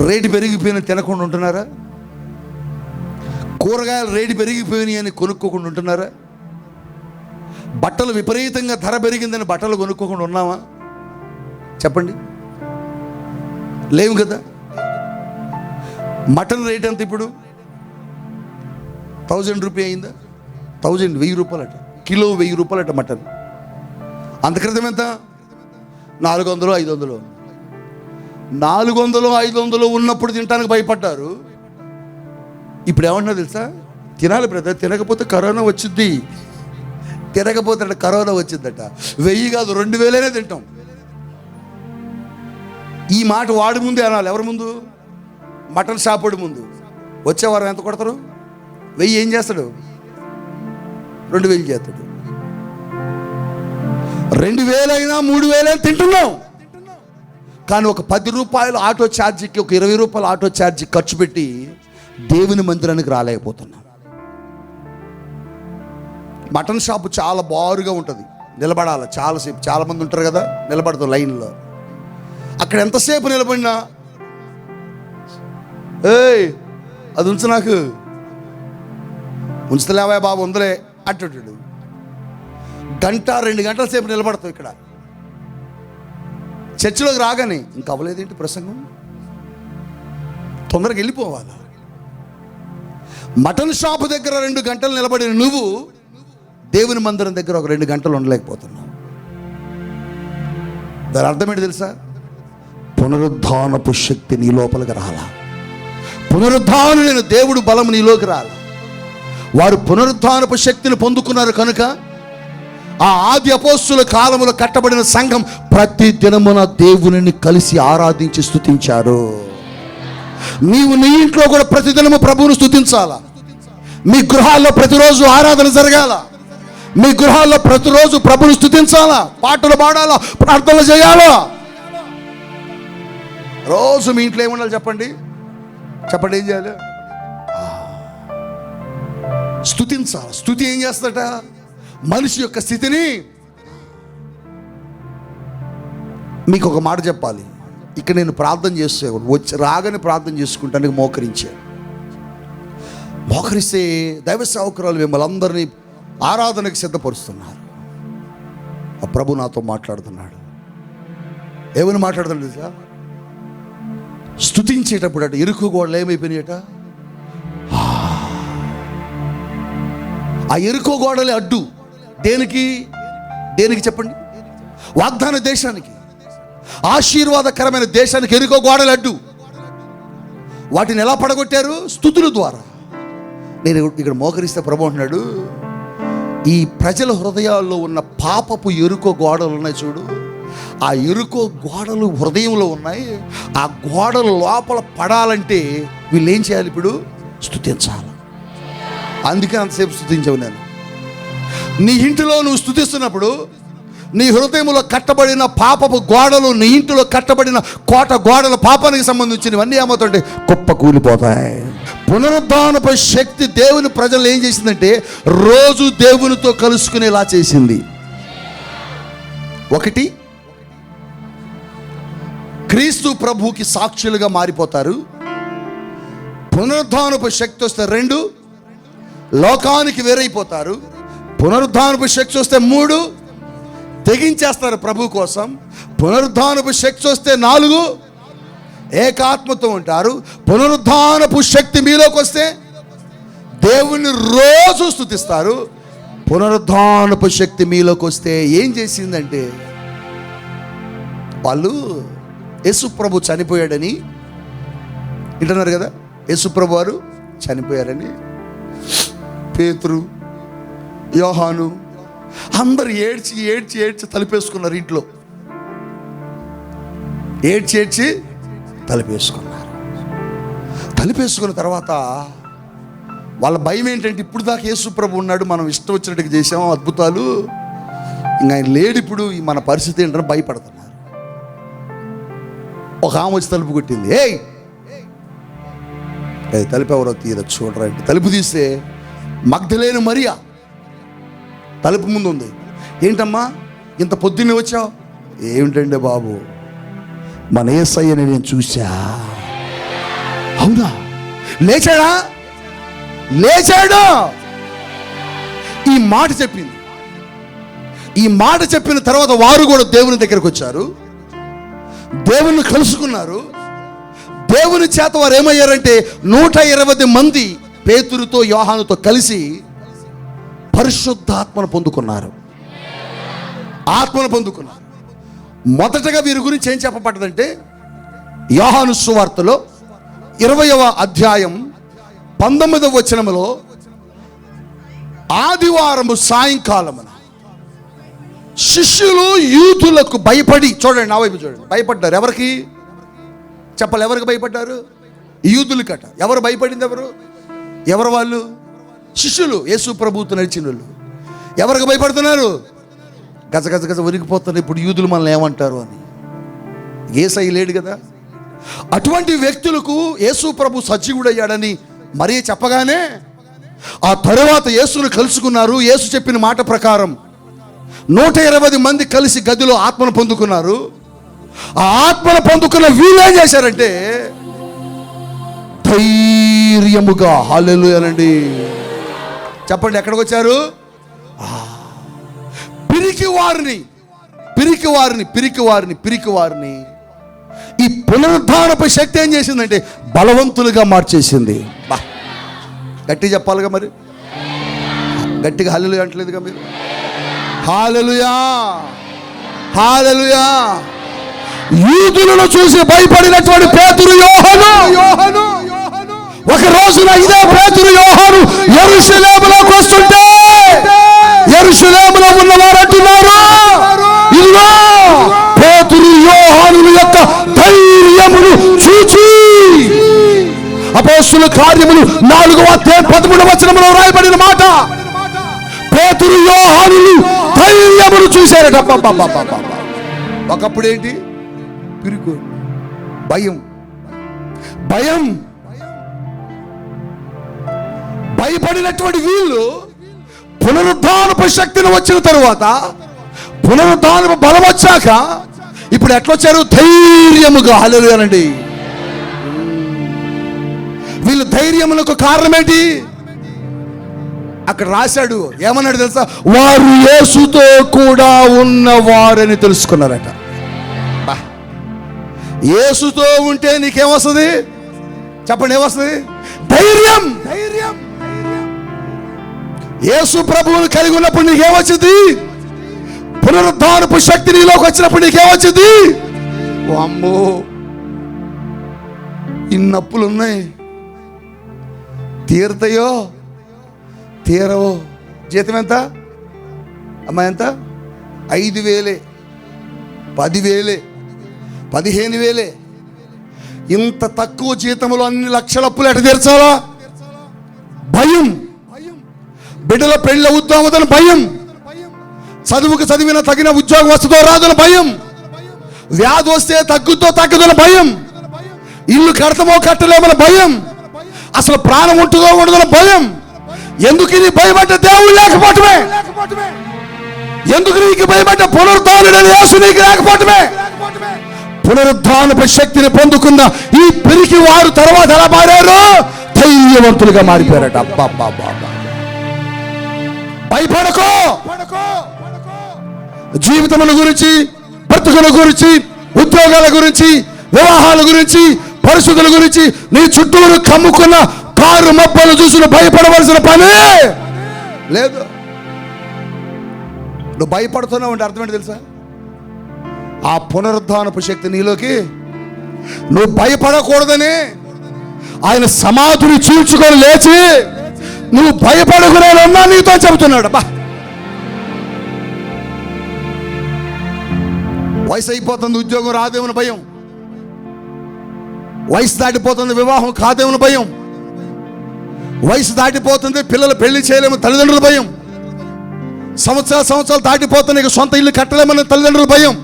రేటు పెరిగిపోయిన తినకుండా ఉంటున్నారా? కూరగాయలు రేటు పెరిగిపోయినాయి అని కొనుక్కోకుండా ఉంటున్నారా? బట్టలు విపరీతంగా ధర పెరిగిందని బట్టలు కొనుక్కోకుండా ఉన్నామా? చెప్పండి, లేవు కదా. మటన్ రేట్ ఎంత ఇప్పుడు? 1000 రూపాయ అయిందా? 1000 రూపాయలట కిలో, 1000 రూపాయలట మటన్. అంత క్రితం ఎంత? 400, 500. 400, 500 ఉన్నప్పుడు తినడానికి భయపడ్డారు. ఇప్పుడు ఏమంటున్నారు తెలుసా? తినాలి బ్రదర్, తినకపోతే కరోనా వచ్చింది, తినకపోతే కరోనా వచ్చిందట. 1000 కాదు 2000 తింటాం. ఈ మాట వాడి ముందే అనాలి. ఎవరి ముందు? మటన్ షాపుడి ముందు. వచ్చేవారం ఎంత కొడతారు? 1000 ఏం చేస్తాడు? 2000 చేస్తాడు. 2000 అయినా 3000 అయినా తింటున్నాం. కానీ ఒక 10 రూపాయలు ఆటో ఛార్జీకి, ఒక 20 రూపాయలు ఆటో ఛార్జీ ఖర్చు పెట్టి దేవుని మందిరానికి రాలేకపోతున్నాం. మటన్ షాపు చాలా బారుగా ఉంటుంది, నిలబడాలి చాలాసేపు. చాలామంది ఉంటారు కదా, నిలబడతాం లైన్లో. అక్కడ ఎంతసేపు నిలబడినా, ఏయ్ అది ఉంచు, నాకు ఉంచుతలేవా బాబు, ఉందలే అంటాడు. 1-2 గంటల సేపు నిలబడతాం ఇక్కడ. చర్చిలోకి రాగానే ఇంకా అవ్వలేదేంటి ప్రసంగం, తొందరగా వెళ్ళిపోవాలి. మటన్ షాపు దగ్గర 2 గంటలు నిలబడిన నువ్వు దేవుని మందిరం దగ్గర ఒక 2 గంటలు ఉండలేకపోతున్నావు. దాని అర్థం ఏంటి తెలుసా? పునరుద్ధానపు శక్తి నీ లోపలికి రాలా. పునరుద్ధానుడైన దేవుడు బలం నీలోకి రాలా. వారు పునరుద్ధానపు శక్తిని పొందుకున్నారు కనుక ఆ ఆది అపోస్తుల కాలములో కట్టబడిన సంఘం ప్రతి దినమున దేవునిని కలిసి ఆరాధించి స్తుతించారు. నీవు నీ ఇంట్లో కూడా ప్రతిదినము ప్రభువును స్తుతించాలా. మీ గృహాల్లో ప్రతిరోజు ఆరాధన జరగాల. మీ గృహాల్లో ప్రతిరోజు ప్రభువును స్తుతించాలా, పాటలు పాడాలా, ప్రార్థనలు చేయాలా. రోజు మీ ఇంట్లో ఏముండాలి చెప్పండి? ఏం చేయాలి? స్తుతించాలి. స్తుతి ఏం చేస్తాడట? మనిషి యొక్క స్థితిని. మీకు ఒక మాట చెప్పాలి. ఇక్కడ నేను ప్రార్థన చేస్తే రాగానే ప్రార్థన చేసుకుంటానికి మోకరిస్తే దైవ సేవకురాలు మిమ్మల్ని అందరినీ ఆరాధనకు సిద్ధపరుస్తున్నారు. ఆ ప్రభు నాతో మాట్లాడుతున్నాడు. ఏమని మాట్లాడుతున్నాడు సార్? స్తుతించేటప్పుడు అట ఇరుకు గోడలు ఏమైపోయినాయట? ఆ ఇరుకు గోడలే అడ్డు. దేనికి చెప్పండి? వాగ్దాన దేశానికి, ఆశీర్వాదకరమైన దేశానికి ఎరుకో గోడలు అడ్డు. వాటిని ఎలా పడగొట్టారు? స్తుతుల ద్వారా. నేను ఇక్కడ మోకరిస్తే ప్రభు అంటున్నాడు, ఈ ప్రజల హృదయాల్లో ఉన్న పాపపు ఎరుకో గోడలు ఉన్నాయి చూడు, ఆ ఇరుకో గోడలు హృదయంలో ఉన్నాయి. ఆ గోడలు లోపల పడాలంటే వీళ్ళు ఏం చేయాలి? ఇప్పుడు స్తుతించాలి. అందుకే అంతసేపు స్తుతించావు. నేను నీ ఇంటిలో నువ్వు స్తుతిస్తున్నప్పుడు నీ హృదయంలో కట్టబడిన పాపపు గోడలు, నీ ఇంటిలో కట్టబడిన కోట గోడలు, పాపానికి సంబంధించినవన్నీ ఏమవుతాయంటే కుప్ప కూలిపోతాయి. పునరుద్ధానపు శక్తి దేవుని ప్రజలు ఏం చేసిందంటే రోజు దేవునితో కలుసుకునేలా చేసింది. ఒకటి, క్రీస్తు ప్రభువుకి సాక్షులుగా మారిపోతారు. పునరుద్ధానపు శక్తి వస్తే 2, లోకానికి వేరైపోతారు. పునరుద్ధానపు శక్తి వస్తే 3, తెగించేస్తారు ప్రభు కోసం. పునరుద్ధానపు శక్తి వస్తే 4, ఏకాత్మతో ఉంటారు. పునరుద్ధానపు శక్తి మీలోకి వస్తే దేవుణ్ణి రోజు స్తుతిస్తారు. పునరుద్ధానపు శక్తి మీలోకి వస్తే ఏం చేసిందంటే వాళ్ళు యేసు ప్రభు చనిపోయాడని వింటున్నారు కదా. యేసు ప్రభు వారు చనిపోయారని పేతురు, యోహాను అందరు ఏడ్చి ఏడ్చి ఏడ్చి తలుపేసుకున్నారు. ఇంట్లో ఏడ్చి ఏడ్చి తలుపేసుకున్నారు. తలుపేసుకున్న తర్వాత వాళ్ళ భయం ఏంటంటే ఇప్పుడు దాకా యేసు ప్రభు ఉన్నాడు, మనం ఇష్టం వచ్చినట్టుగా చేసాము అద్భుతాలు, ఇంకా ఆయన లేడు, ఇప్పుడు మన పరిస్థితి ఏంటని భయపడుతున్నారు. ఒక ఆమె వచ్చి తలుపు కొట్టింది. ఏయ్ తలుపు ఎవరో తీర చూడరండి. తలుపు తీస్తే మగ్ధలేని మరియా తలుపు ముందు ఉంది. ఏంటమ్మా ఇంత పొద్దున్నే వచ్చావు? ఏమిటండి బాబు, మన యేసయ్యని నేను చూసా. అవునా? లేచాడా? లేచాడు. ఈ మాట చెప్పింది. ఈ మాట చెప్పిన తర్వాత వారు కూడా దేవుని దగ్గరకు వచ్చారు, దేవుని కలుసుకున్నారు. దేవుని చేత వారు ఏమయ్యారంటే 120 మంది పేతురుతో యోహానుతో కలిసి పరిశుద్ధాత్మను పొందుకున్నారు. ఆత్మను పొందుకున్నారు. మొదటగా వీరి గురించి ఏం చెప్పబడ్డదంటే యోహాను సువార్తలో 20వ అధ్యాయం 19వ వచనములో ఆదివారము సాయంకాలమున శిష్యులు యూదులకు భయపడి, చూడండి నా వైపు చూడండి, భయపడ్డారు. ఎవరికి చెప్పాలి? ఎవరికి భయపడ్డారు? యూదులకట. ఎవరు భయపడింది? ఎవరు వాళ్ళు? శిష్యులు, యేసు ప్రభువుతో నడిచిన వాళ్ళు. ఎవరికి భయపడుతున్నారు? గజ గజ గజ వరిగిపోతున్నారు. ఇప్పుడు యూదులు మనల్ని ఏమంటారు అని. యేసయ్య లేడు కదా. అటువంటి వ్యక్తులకు యేసు ప్రభు సజీవుడయ్యాడని మరీ చెప్పగానే ఆ తరువాత యేసును కలుసుకున్నారు. యేసు చెప్పిన మాట ప్రకారం 120 మంది కలిసి గదిలో ఆత్మను పొందుకున్నారు. ఆ ఆత్మను పొందుకున్న వీళ్ళు ఏం చేశారంటే ధైర్యముగా, హల్లెలూయా అనండి, చెప్పండి, ఎక్కడికి వచ్చారు? పిరికి వారిని ఈ పునరుద్ధానపై శక్తి ఏం చేసిందంటే బలవంతులుగా మార్చేసింది. గట్టి చెప్పాలిగా, మరి గట్టిగా హల్లెలూయా అంటలేదుగా మీరు? హల్లెలూయా, హల్లెలూయా. యూదులను చూసి భయపడినటువంటి పేతురు, యోహాను ఒక రోజున ఇదే పేతురు, యోహాను యెరూషలేములోకి వస్తుంటే యెరూషలేములో ఉన్నవారు అంటున్నారు, ఇదిగో పేతురు యోహానుల యొక్క ధైర్యమును చూచి. అపోస్తుల కార్యములు 4వ అధ్యాయం 13వ వచనములో రాయబడిన మాట, పేతురు యోహానులు ధైర్యమును చూశారట. ఒకప్పుడు ఏంటి? పిరుగు, భయం. భయపడినటువంటి వీళ్ళు పునరుద్ధానపు శక్తిని వచ్చిన తరువాత, పునరుద్ధానపు బలం వచ్చాక ఇప్పుడు ఎట్లొచ్చారు? ధైర్యముగా. హల్లెలూయా అనండి. వీళ్ళు ధైర్యములకు కారణం ఏంటి? అక్కడ రాశాడు, ఏమన్నాడు తెలుసా? వారు యేసుతో కూడా ఉన్నవారని తెలుసుకున్నారట. యేసుతో ఉంటే నీకేమొస్తుంది? చెప్పండి, ఏమొస్తుంది? ధైర్యం. యేసు ప్రభువుని కలిగి ఉన్నప్పుడు నీకేమొచ్చింది? పునరుద్ధానపు శక్తి నీలోకి వచ్చినప్పుడు నీకేమొచ్చింది? అమ్మో, ఇన్నప్పులు ఉన్నాయి, తీరుతాయో తీరవో. జీతం ఎంత అమ్మా? ఎంత? 5,000. 10,000, 15,000. ఇంత తక్కువ జీతంలో అన్ని లక్షల అప్పులు ఎట తీర్చాలా? భయం. బిడ్డల పెళ్ళి అవుతామని భయం, చదువుకు చదివిన తగిన ఉద్యోగం వస్తుందో రాదని భయం, వ్యాధి వస్తే తగ్గుదని భయం, ఇల్లు కడతామో కట్టలేమని భయం, అసలు ప్రాణం ఉంటుందో ఉండదని భయం. ఎందుకు ఇది భయపడ్డ దేవుడు లేకపోవటమే, ఎందుకు నీకు భయపడ్డ పునరుద్ధానుడైన యేసు నీకు లేకపోవటమే. పునరుద్ధానపు శక్తిని పొందుకున్న ఈ పిరికి వారు తర్వాత ఎలా మారారు? ధైర్యవంతులుగా మారిపోయారట. అబ్బా, భయపడకో. జీవితముల గురించి, బ్రతుకుల గురించి, ఉద్యోగాల గురించి, వివాహాల గురించి, పరిస్థితుల గురించి నీ చుట్టూరు కమ్ముకున్న కారు మబ్బలు చూసి భయపడవలసిన పని లేదు. నువ్వు భయపడుతున్నావు అంటే అర్థం ఏంటి తెలుసా? ఆ పునరుద్ధానపు శక్తి నీలోకి, నువ్వు భయపడకూడదని ఆయన సమాధిని చీల్చుకొని లేచి నువ్వు భయపడకునేనా నీతో చెబుతున్నాడు. బా, వయసు అయిపోతుంది, ఉద్యోగం రాదేమని భయం, వయసు దాటిపోతుంది, వివాహం కాదేమని భయం, వయసు దాటిపోతుంది, పిల్లలు పెళ్లి చేయలేమని తల్లిదండ్రుల భయం, సంవత్సరాలు దాటిపోతుంది, ఇక సొంత ఇల్లు కట్టలేమని తల్లిదండ్రుల భయం,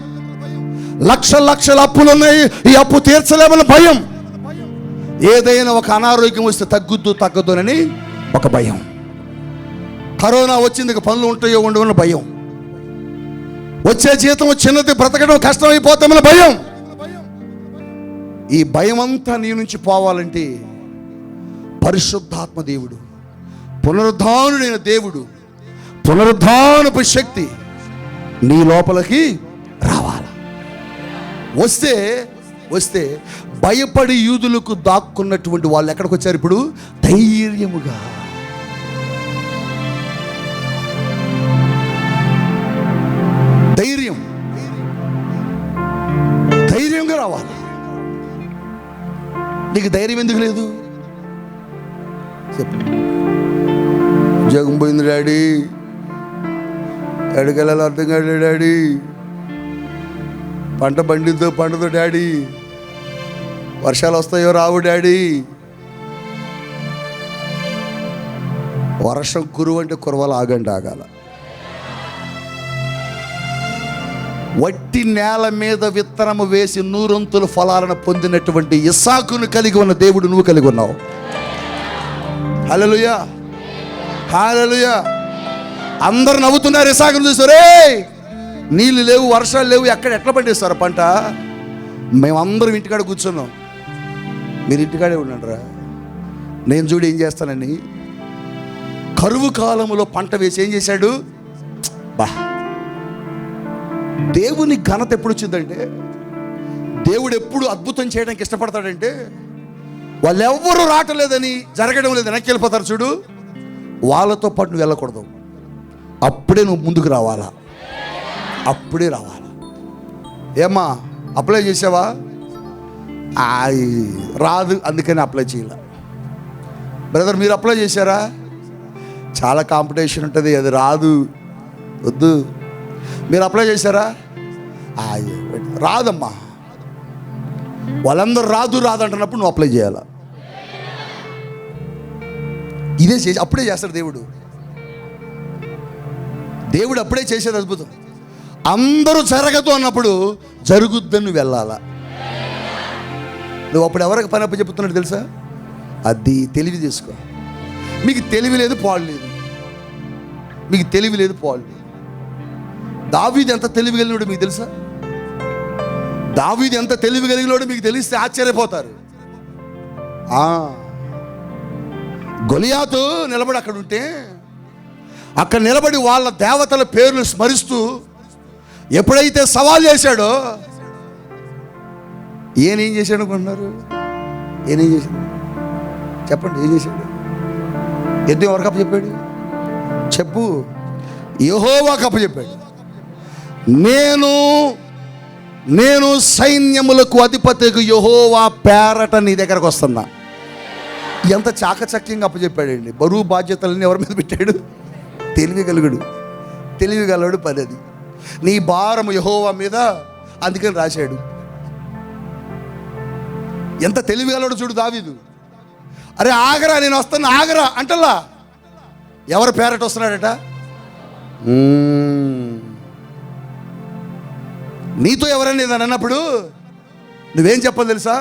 లక్షల అప్పులు ఉన్నాయి, ఈ అప్పు తీర్చలేమని భయం, ఏదైనా ఒక అనారోగ్యం వస్తే తగ్గదునని ఒక భయం, కరోనా వచ్చింది ఇక పనులు ఉంటాయో ఉండవని భయం, వచ్చే జీతం చిన్నది బ్రతకడం కష్టమైపోతామని భయం. ఈ భయం అంతా నీ నుంచి పోవాలంటే పరిశుద్ధాత్మ దేవుడు, పునరుద్ధానుడైన దేవుడు, పునరుద్ధానపు శక్తి నీ లోపలికి రావాలి. వస్తే భయపడి యూదులకు దాక్కున్నటువంటి వాళ్ళు ఎక్కడికి వచ్చారు? ఇప్పుడు ధైర్యముగా, ధైర్యంగా రావాలి. నీకు ధైర్యం ఎందుకు లేదు? చెప్పు. ఉద్యోగం పోయింది డాడీ, ఎక్కడికి వెళ్ళాలో అర్థం కాదు డాడీ, పంట పండుతో డాడీ, వర్షాలు వస్తాయో రావు డాడీ. వర్షం కురువంటే కురవాలి, ఆగండి ఆగాల. వట్టి నేల మీద విత్తనము వేసి 100 ఫలాలను పొందినటువంటి ఇస్సాకును కలిగి ఉన్న దేవుడు నువ్వు కలిగి ఉన్నావు. హల్లెలూయా, హల్లెలూయా. అందరు నవ్వుతున్నారు, ఇస్సాకును చూసారే, నీళ్ళు లేవు, వర్షాలు లేవు, ఎట్లా పండిస్తారు పంట? మేమందరం ఇంటికాడ కూర్చున్నాం, మీరు ఇంటికాడే ఉండండిరా, నేను చూడు ఏం చేస్తానని. కరువు కాలంలో పంట వేసి ఏం చేశాడు? బా, దేవుని ఘనత ఎప్పుడు వచ్చిందంటే, దేవుడు ఎప్పుడు అద్భుతం చేయడానికి ఇష్టపడతాడంటే, వాళ్ళెవ్వరూ రావట్లేదని, జరగడం లేదు, వెనక్కి వెళ్ళిపోతారు చూడు, వాళ్ళతో పాటు నువ్వు వెళ్ళకూడదు. అప్పుడే నువ్వు ముందుకు రావాలా, అప్పుడే రావాలా. ఏమ్మా అప్లై చేసావా? రాదు, అందుకని అప్లై చేయాల. బ్రదర్ మీరు అప్లై చేశారా? చాలా కాంపిటీషన్ ఉంటుంది, అది రాదు, వద్దు. మీరు అప్లై చేశారా? రాదమ్మా. వాళ్ళందరూ రాదు అంటున్నప్పుడు నువ్వు అప్లై చేయాలా. ఇదే చేసి అప్పుడే చేస్తాడు దేవుడు. దేవుడు అప్పుడే చేసేది అద్భుతం. అందరూ జరగదు అన్నప్పుడు జరుగుద్దని నువ్వు వెళ్ళాలా. నువ్వు అప్పుడు ఎవరికి పని అప్పు చెప్తున్నాడు తెలుసా? అది తెలివి చేసుకో. మీకు తెలివి లేదు, పాడు లేదు. మీకు తెలివి లేదు, పాడు లేదు. దావీదు ఎంత తెలివి కలిగినాడు మీకు తెలుసా? దావీదు ఎంత తెలివి కలిగినాడు మీకు తెలిస్తే ఆశ్చర్యపోతారు. గొలియాతు నిలబడి అక్కడ ఉంటే, అక్కడ నిలబడి వాళ్ళ దేవతల పేర్లు స్మరిస్తూ ఎప్పుడైతే సవాల్ చేశాడో, ఏం చేశాడు అనుకుంటున్నారు? ఏం చేశాడు చెప్పండి? ఏం చేశాడు? యుద్ధం ఎవరికి అప్పచెప్పాడు? చెప్పు. యెహోవాకు అప్పచెప్పాడు. నేను సైన్యములకు అధిపతికి యెహోవా పేరట నీ దగ్గరకు వస్తున్నా. ఎంత చాకచక్యంగా అప్పచెప్పాడండి. బరువు బాధ్యతలన్నీ ఎవరి మీద పెట్టాడు? తెలివి గలవాడు పని అది. నీ భారము యెహోవా మీద, అందుకని రాశాడు. ఎంత తెలివిగలడు చూడు దావీదు. అరే ఆగరా, నేను వస్తాను ఆగరా అంటల్లా. ఎవరు పేరట వస్తున్నాడట? నీతో ఎవరన్నా ఏదని అన్నప్పుడు నువ్వేం చెప్పాలి తెలుసా?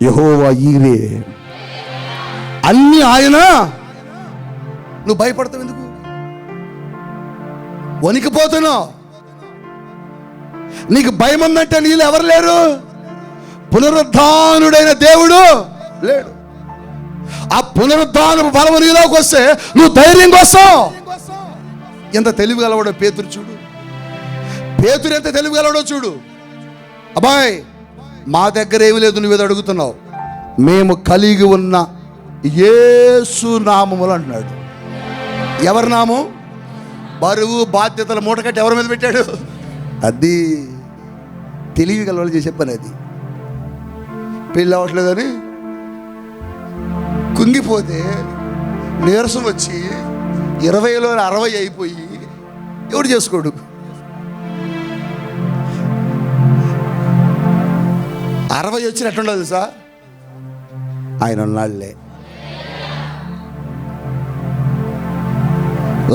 యెహోవా ఈరే, అన్ని ఆయన. నువ్వు భయపడతావు ఎందుకు? వణికిపోతున్నావు. నీకు భయం ఉందంటే నీళ్ళు ఎవరు లేరు? పునరుద్ధానుడైన దేవుడు లేడు. ఆ పునరుద్ధాన బలము నీలోకి వస్తే నువ్వు ధైర్యంగా వస్తావు. ఎంత తెలివి గలవాడో పేతురు చూడు. పేతురు ఎంత తెలివి గలవాడో చూడు. అబ్బాయ్, మా దగ్గర ఏమి లేదు, నువ్వేదో అడుగుతున్నావు. మేము కలిగి ఉన్న యేసు నామములు అంటున్నాడు. ఎవరి నామం? బరువు బాధ్యతల మూట కట్టి ఎవరి మీద పెట్టాడు? అది తెలివి గలవాళ్ళు చేసే పని. అది పెళ్ళి అవ్వట్లేదని కుంగిపోతే నీరసం వచ్చి 20లో 60 అయిపోయి ఎవడు చేసుకోడు? 60 వచ్చినట్టుండదు తెలుసా? ఆయన ఉన్నాళ్లే.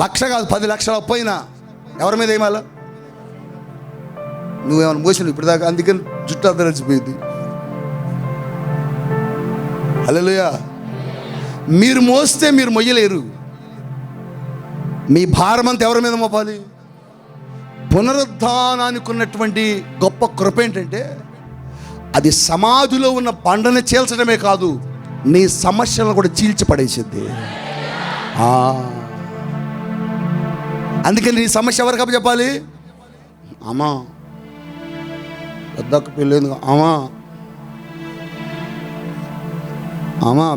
1,00,000 కాదు 10 లక్షలు అప్పైనా ఎవరి మీద ఏమాల? నువ్వేమన్నా మోసినావు ఇప్పుడు దాకా, అందుకని జుట్టు అంతా నడిచిపోయింది. హల్లెలూయా. మీరు మోస్తే మీరు మొయ్యలేరు. మీ భారం అంతా ఎవరి మీద మోపాలి? పునరుద్ధానానికి ఉన్నటువంటి గొప్ప కృప ఏంటంటే అది సమాధిలో ఉన్న బండను చీల్చడమే కాదు, నీ సమస్యలను కూడా చీల్చి పడేసిద్ది. అందుకని నీ సమస్య ఎవరికి అప్ప చెప్పాలి? అమ్మా పెద్దకు పెళ్ళైందిగా, అమ్మా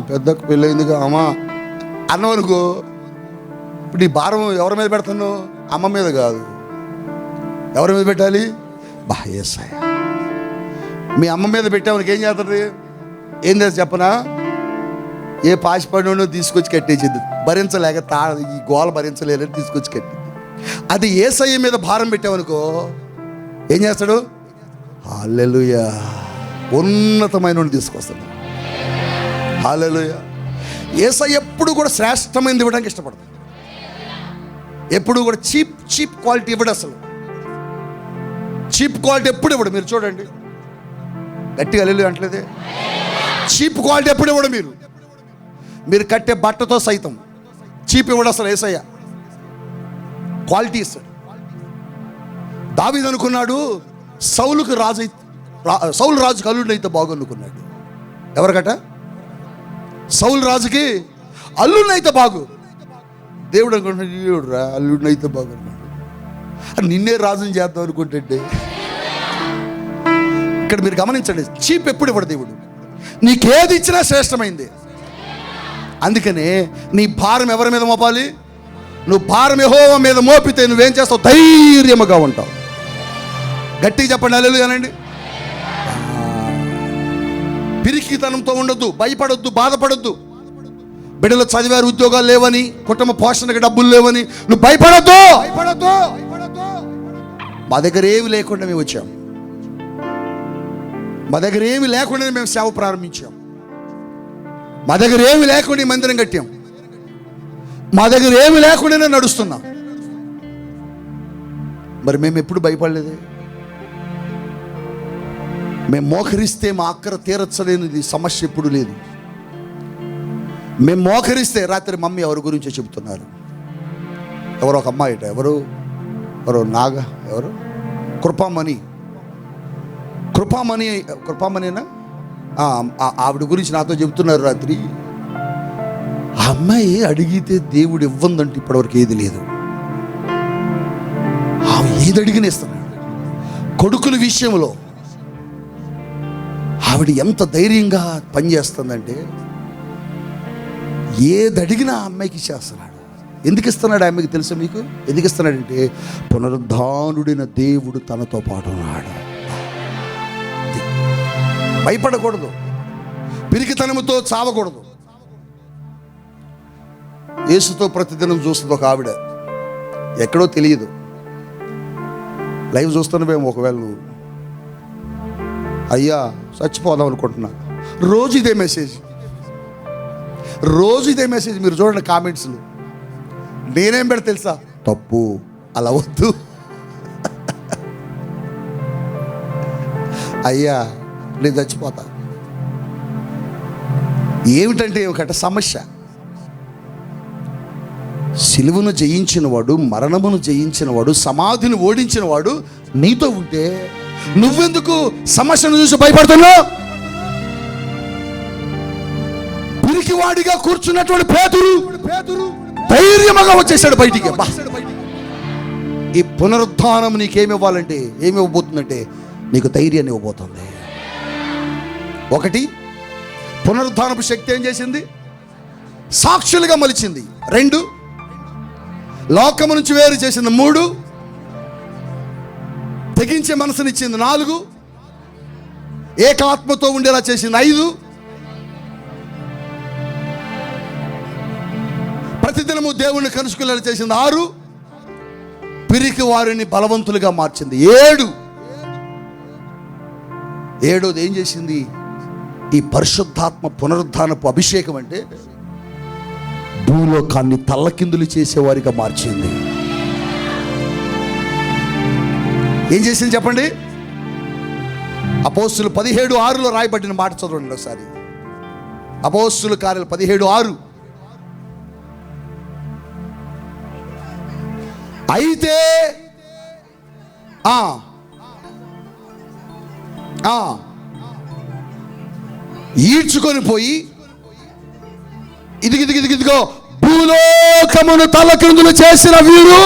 పెద్దకు పెళ్ళైందిగా అమ్మా అన్నవనుకో, ఇప్పుడు నీ భారం ఎవరి మీద పెడుతున్నావు? అమ్మ మీద కాదు, ఎవరి మీద పెట్టాలి? యేసయ్య. మీ అమ్మ మీద పెట్టామనికి ఏం చేస్తుంది? ఏం చేసి చెప్పనా? ఏ పాసిపడినో తీసుకొచ్చి కట్టేసింది. భరించలేక ఈ గోల భరించలేదని తీసుకొచ్చి కట్టింది. అది యేసయ్య మీద భారం పెట్టామనుకో ఏం చేస్తాడు? హల్లెలూయా, ఉన్నతమైన తీసుకొస్తాడు. హల్లెలూయా. యేసయ్య ఎప్పుడు కూడా శ్రేష్టమైనది ఇవ్వడానికి ఇష్టపడతాడు. ఎప్పుడు కూడా చీప్ క్వాలిటీ ఇవ్వడు. అసలు చీప్ క్వాలిటీ ఎప్పుడు ఇవ్వడు. మీరు చూడండి, గట్టిగా హల్లెలూయా అంటలేదే. చీప్ క్వాలిటీ ఎప్పుడు ఇవ్వడు. మీరు కట్టే బట్టతో సైతం చీప్ ఇవ్వడు అసలు. యేసయ్య క్వాలిటీ ఇస్తాడు. దావీదు అనుకున్నాడు సౌలు రాజుకి అల్లుడినైతే బాగనుకున్నాడు. ఎవరికట? సౌలు రాజుకి అల్లుడినైతే బాగు. దేవుడు అనుకుంటున్నాడు రా అల్లుడినైతే బాగున్నాడు, నిన్నే రాజుని చేద్దాం అనుకుంటుంటే. ఇక్కడ మీరు గమనించండి, చీప్ ఎప్పుడు ఇవ్వడు దేవుడు. నీకేది ఇచ్చినా శ్రేష్టమైంది. అందుకనే నీ భారం ఎవరి మీద మోపాలి? నువ్వు భారం యెహోవా మీద మోపితే నువ్వేం చేస్తావు? ధైర్యముగా ఉంటావు. గట్టిగా చెప్పండి హల్లెలూయా అనండి. పిరికితనంతో ఉండొద్దు, భయపడొద్దు, బాధపడొద్దు. బిడ్డలు చదివారు, ఉద్యోగాలు లేవని, కుటుంబ పోషణకి డబ్బులు లేవని నువ్వు భయపడొద్దు. మా దగ్గర ఏమి లేకుండా మేము వచ్చాం. మా దగ్గర ఏమి లేకుండానే మేము సేవ ప్రారంభించాం. మా దగ్గర ఏమి లేకుండా మందిరం కట్టాం. మా దగ్గర ఏమి లేకుండానే నడుస్తున్నాం. మరి మేము ఎప్పుడు భయపడలేదే. మేము మోకరిస్తే మా అక్కర తీరచ్చలేనిది సమస్య ఎప్పుడు లేదు. మేము మోకరిస్తే రాత్రి మమ్మీ ఎవరి గురించో చెబుతున్నారు. ఎవరో ఒక అమ్మాయిట, ఎవరు కృపామణినా ఆవిడ గురించి నాతో చెబుతున్నారు రాత్రి. ఆ అమ్మాయి అడిగితే దేవుడు ఇవ్వందంటే ఇప్పటివరకు ఏది లేదు. ఆమె ఏది అడిగిన ఇస్తున్నాడు. కొడుకుల విషయంలో ఆవిడ ఎంత ధైర్యంగా పనిచేస్తుందంటే ఏది అడిగినా ఆ అమ్మాయికి ఇచ్చేస్తున్నాడు. ఎందుకు ఇస్తున్నాడు ఆ అమ్మాయికి తెలుసా మీకు? ఎందుకు ఇస్తున్నాడంటే పునరుద్ధానుడైన దేవుడు తనతో పాటు ఉన్నాడు. భయపడకూడదు, పిరికితనముతో చావకూడదు. యేసుతో ప్రతిదినం చూస్తుంది ఒక ఆవిడ, ఎక్కడో తెలియదు. లైవ్ చూస్తున్నావేమో ఒకవేళ నువ్వు అయ్యా చచ్చిపోదాం అనుకుంటున్నా. రోజు ఇదే మెసేజ్, రోజు ఇదే మెసేజ్. మీరు చూడండి కామెంట్స్లు. నేనేం పెడతా తెలుసా? తప్పు, అలా వద్దు. అయ్యా నేను చచ్చిపోతా. ఏమిటంటే ఒకట సమస్య. సిలువను జయించినవాడు, మరణమును జయించినవాడు, సమాధిని ఓడించినవాడు నీతో ఉంటే నువ్వెందుకు సమస్యను చూసి భయపడుతున్నావు? పిరికివాడిగా కూర్చున్నటువంటి పేతురు ధైర్యముగా వచ్చేసాడు బయటికి. ఈ పునరుద్ధానం నీకేమి ఇవ్వాలంటే, ఏమి ఇవ్వబోతుందంటే నీకు ధైర్యాన్ని ఇవ్వబోతుంది. ఒకటి, పునరుద్ధానపు శక్తి ఏం చేసింది? సాక్షులుగా మలిచింది. 2, లోకము నుంచి వేరు చేసింది. 3, తెగించే మనసునిచ్చింది. 4, ఏకాత్మతో ఉండేలా చేసింది. 5, ప్రతిదినము దేవుణ్ణి కలుసుకునేలా చేసింది. 6, పిరికి వారిని బలవంతులుగా మార్చింది. 7, ఏం చేసింది? ఈ పరిశుద్ధాత్మ పునరుద్ధానపు అభిషేకం అంటే భూలోకాన్ని తల్లకిందులు చేసేవారిగా మార్చింది. ఏం చేసింది చెప్పండి? అపోస్తులు 17:6 రాయబడిన మాట చదవండి ఒకసారి. అపోస్తుల కార్యాలు 17:6. అయితే ఈడ్చుకొని పోయి ఇదిగో భూలోకమును తలకిందులు చేసిన వీరు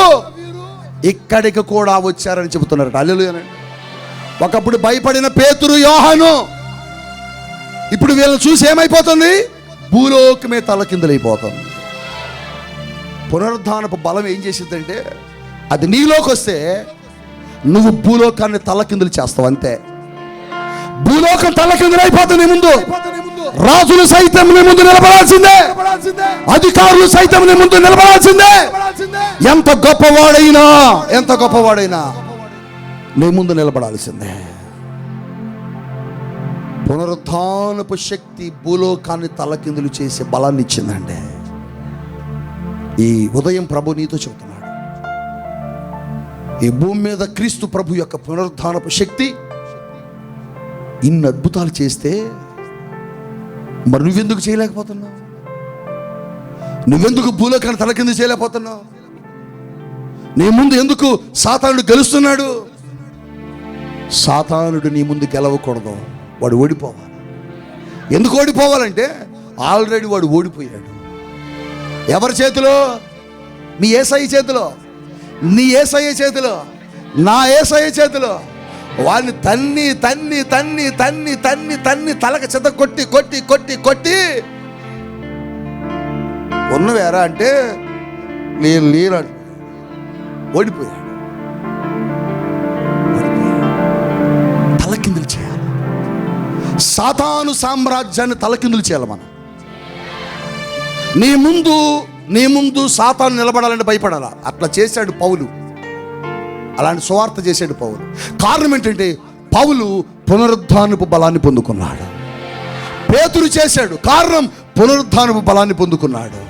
ఇక్కడికి కూడా వచ్చారని చెబుతున్నారు. హల్లెలూయా. ఒకప్పుడు భయపడిన పేతురు, యోహాను ఇప్పుడు వీళ్ళని చూసి ఏమైపోతుంది? భూలోకమే తలకిందులైపోతుంది. పునరుద్ధానపు బలం ఏం చేసిందంటే అది నీలోకి వస్తే నువ్వు భూలోకాన్ని తలకిందులు చేస్తావు అంతే. భూలోకం తలకిందులైపోతుంది. ముందు రాజులు సైతం నీ ముందు నిలబడాల్సిందే, అధికారులు సైతం నీ ముందు నిలబడాల్సిందే. ఎంత గొప్పవాడైనా నీ ముందు నిలబడాల్సిందే. పునరుద్ధానపు శక్తి భూలోకాన్ని తలకిందులు చేసే బలాన్ని ఇచ్చిందండి. ఈ ఉదయం ప్రభు నీతో చెబుతున్నాడు, ఈ భూమి మీద క్రీస్తు ప్రభు యొక్క పునరుద్ధానపు శక్తి ఇన్ని అద్భుతాలు చేస్తే మరి నువ్వెందుకు చేయలేకపోతున్నావు? నువ్వెందుకు భూలోకాన్ని తలకిందు చేయలేకపోతున్నావు? నీ ముందు ఎందుకు సాతానుడు గెలుస్తున్నాడు? సాతానుడు నీ ముందు గెలవకూడదు, వాడు ఓడిపోవాలి. ఎందుకు ఓడిపోవాలంటే ఆల్రెడీ వాడు ఓడిపోయాడు. ఎవరి చేతిలో? మీ యేసయ్య చేతిలో, నీ యేసయ్య చేతిలో, నా యేసయ్య చేతిలో. వాడిని తన్ని తన్ని తన్ని తన్ని తన్ని తన్ని తలక చెత్త కొట్టి కొట్టి కొట్టి కొట్టి ఉన్నవేరా అంటే నేను లేనాడు. ఓడిపోయాడు. తలకిందులు చేయాలి. సాతాను సామ్రాజ్యాన్ని తలకిందులు చేయాలి మనం. నీ ముందు సాతాను నిలబడాలంటే భయపడాలా? అట్లా చేశాడు పౌలు. అలాంటి సువార్త చేశాడు పౌలు. కారణం ఏంటంటే పౌలు పునరుద్ధానపు బలాన్ని పొందుకున్నాడు. పేతురు చేశాడు, కారణం పునరుద్ధానపు బలాన్ని పొందుకున్నాడు.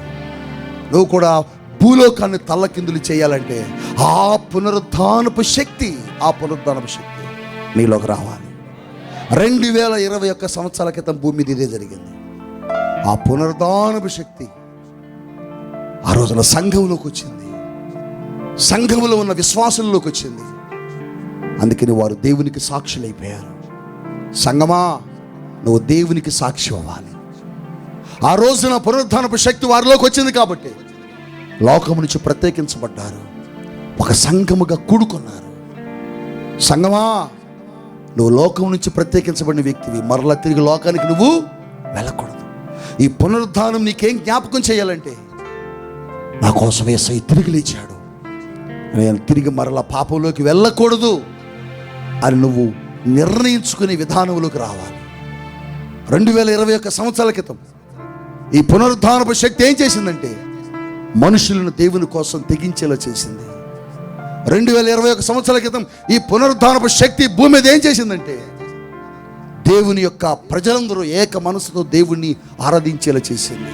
నువ్వు కూడా భూలోకాన్ని తల్లకిందులు చేయాలంటే ఆ పునరుద్ధానపు శక్తి నీలోకి రావాలి. 2021 సంవత్సరాల క్రితం భూమి మీద ఇదే జరిగింది. ఆ పునరుద్ధానపు శక్తి ఆ రోజున సంఘంలోకి వచ్చింది, సంఘంలో ఉన్న విశ్వాసుల్లోకి వచ్చింది. అందుకని వారు దేవునికి సాక్షులైపోయారు. సంగమా, నువ్వు దేవునికి సాక్షి అవ్వాలి. ఆ రోజున పునరుద్ధానపు శక్తి వారిలోకి వచ్చింది కాబట్టి లోకము నుంచి ప్రత్యేకించబడ్డారు, ఒక సంఘముగా కూడుకున్నారు. సంగమా, నువ్వు లోకం నుంచి ప్రత్యేకించబడిన వ్యక్తివి. మరలా తిరిగి లోకానికి నువ్వు వెళ్ళకూడదు. ఈ పునరుద్ధానం నీకేం జ్ఞాపకం చేయాలంటే, నా కోసం యేసయ్య తిరిగి లేచాడు, నేను తిరిగి మరలా పాపంలోకి వెళ్ళకూడదు అని నువ్వు నిర్ణయించుకునే విధానంలోకి రావాలి. 2021 సంవత్సరాల క్రితం ఈ పునరుద్ధానపు శక్తి ఏం చేసిందంటే మనుషులను దేవుని కోసం తెగించేలా చేసింది. 2021 సంవత్సరాల క్రితం ఈ పునరుద్ధానపు శక్తి భూమి మీద ఏం చేసిందంటే దేవుని యొక్క ప్రజలందరూ ఏక మనసుతో దేవుణ్ణి ఆరాధించేలా చేసింది.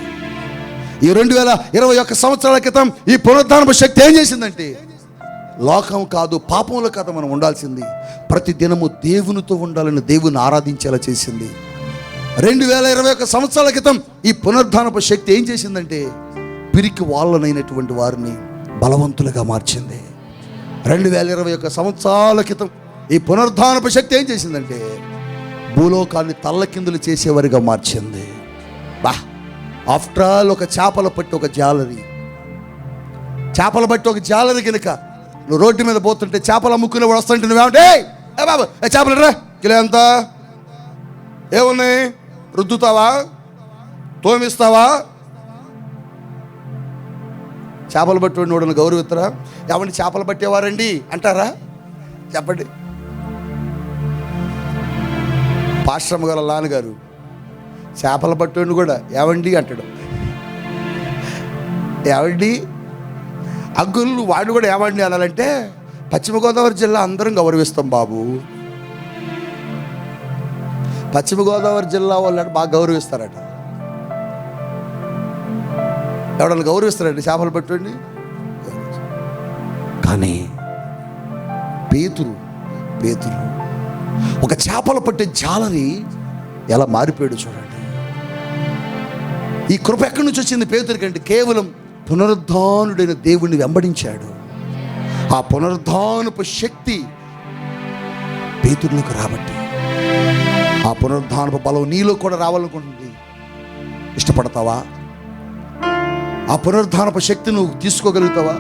ఈ 2021 సంవత్సరాల క్రితం ఈ పునరుద్ధానపు శక్తి ఏం చేసిందంటే, లోకం కాదు, పాపంలో కాదు మనం ఉండాల్సింది, ప్రతి దినము దేవునితో ఉండాలని దేవుని ఆరాధించేలా చేసింది. 2021 సంవత్సరాల క్రితం ఈ పునరుద్ధానపు శక్తి ఏం చేసిందంటే, పిరికి వాళ్ళనైనటువంటి వారిని బలవంతులుగా మార్చింది. 2021 సంవత్సరాల క్రితం ఈ పునరుద్ధానపు శక్తి ఏం చేసిందంటే, భూలోకాన్ని తల్లకిందులు చేసేవారిగా మార్చింది. ఆఫ్టర్ ఆల్ ఒక చేపలు పట్టి ఒక జాలరి కనుక నువ్వు రోడ్డు మీద పోతుంటే చేపలు అమ్ముకునే వాడు వస్తుంటే నువ్వేమంటే, ఏ బాబు చేపలు రా, కిలో ఎంత, ఏమున్నాయి, రుద్దుతావా, తోమిస్తావా? చేపలు పట్టి వాడిని గౌరవిస్తారా? ఏమండి చేపలు పట్టేవారండి అంటారా? చెప్పండి. పాశ్రమ గారు నాన్నగారు చేపలు పట్టేవాడిని కూడా ఏవండి అంటాడు. ఏవండి అంకుల్ వాడిని కూడా ఏవండి అనాలంటే, పశ్చిమ గోదావరి జిల్లా అందరం గౌరవిస్తాం బాబు. పశ్చిమ గోదావరి జిల్లా వాళ్ళు బాగా గౌరవిస్తారట. ఎవడన్నా గౌరవిస్తారండి చేపలు పట్టండి. కానీ పేతురు ఒక చేపలు పట్టే జాలరి ఎలా మారిపోయాడు చూడండి. ఈ కృప ఎక్కడి నుంచి వచ్చింది పేతురికి అంటే, కేవలం పునరుద్ధానుడైన దేవుణ్ణి వెంబడించాడు. ఆ పునరుద్ధానపు శక్తి పేతురులోకి రాబట్టి, ఆ పునరుద్ధానపు బలం నీలో కూడా రావాలనుకుంటుంది. ఇష్టపడతావా? ఆ పునరుద్ధానపు శక్తి నువ్వు తీసుకోగలుగుతావా?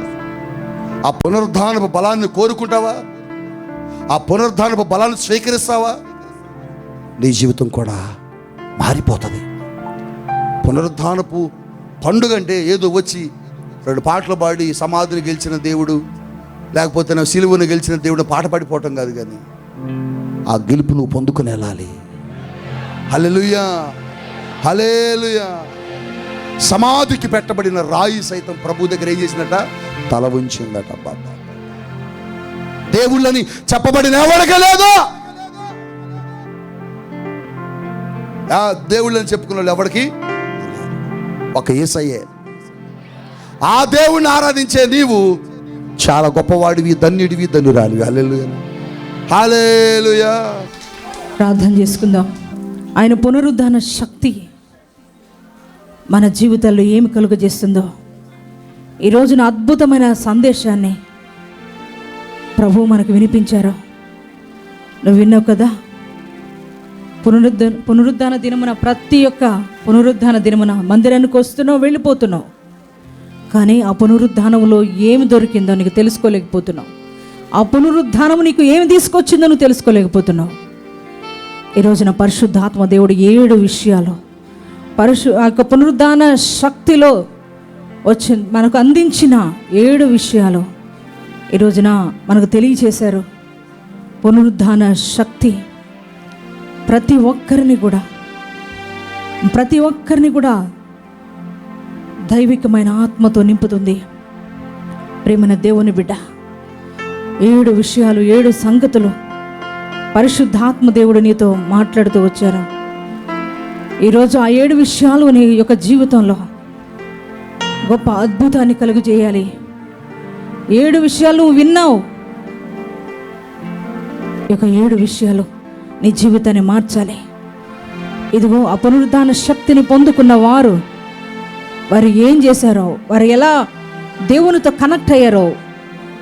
ఆ పునరుద్ధానపు బలాన్ని కోరుకుంటావా? ఆ పునరుద్ధానపు బలాన్ని స్వీకరిస్తావా? నీ జీవితం కూడా మారిపోతుంది. పునరుద్ధానపు పండుగ అంటే ఏదో వచ్చి 2 పాటలు పాడి సమాధిని గెలిచిన దేవుడు, లేకపోతే నా సిలువను గెలిచిన దేవుడు పాట పాడిపోవటం కాదు, కానీ ఆ గెలుపు నువ్వు పొందుకుని వెళ్ళాలి. హల్లెలూయా, హల్లెలూయా. సమాధికి పెట్టబడిన రాయి సైతం ప్రభు దగ్గర ఏం చేసిందట? తల ఉంచిందట. బాబా, దేవుళ్ళని చెప్పబడిన ఎవరికే లేదు. దేవుళ్ళని చెప్పుకున్న వాళ్ళు ఎవరికి? ఒక యేసయ్యే. ఆ దేవుణ్ణి ఆరాధించే నీవు చాలా గొప్పవాడివి, ధన్యుడివి, ధన్యురాలివి. హల్లెలూయా, హల్లెలూయా. ప్రార్థన చేసుకుందాం. ఆయన పునరుద్ధాన శక్తి మన జీవితాల్లో ఏమి కలుగజేస్తుందో ఈ రోజున అద్భుతమైన సందేశాన్ని ప్రభు మనకు వినిపించారు. నువ్వు విన్నావు కదా, పునరుద్ధాన దినమున, ప్రతి ఒక్క పునరుద్ధాన దినమున మందిరానికి వస్తున్నావు, వెళ్ళిపోతున్నావు, కానీ ఆ పునరుద్ధానంలో ఏమి దొరికిందో నీకు తెలుసుకోలేకపోతున్నావు. ఆ పునరుద్ధానం నీకు ఏమి తీసుకొచ్చిందో నువ్వు తెలుసుకోలేకపోతున్నావు. ఈ రోజున పరిశుద్ధాత్మ దేవుడు 7 విషయాలు ఆ యొక్క పునరుద్ధాన శక్తిలో మనకు అందించిన 7 విషయాలు ఈ రోజున మనకు తెలియచేశారు. పునరుద్ధాన శక్తి ప్రతి ఒక్కరిని కూడా దైవికమైన ఆత్మతో నింపుతుంది. ప్రేమైన దేవుని బిడ్డ, 7 విషయాలు, 7 సంగతులు పరిశుద్ధాత్మ దేవుడు నీతో మాట్లాడుతూ వచ్చారు. ఈరోజు ఆ 7 విషయాలు నీ యొక్క జీవితంలో గొప్ప అద్భుతాన్ని కలుగు చేయాలి. 7 విషయాలు నువ్వు విన్నావు. ఈ యొక్క 7 విషయాలు నీ జీవితాన్ని మార్చాలి. ఇదిగో ఆ పునరుద్ధాన శక్తిని పొందుకున్న వారు ఏం చేశారో, వారు ఎలా దేవునితో కనెక్ట్ అయ్యారో,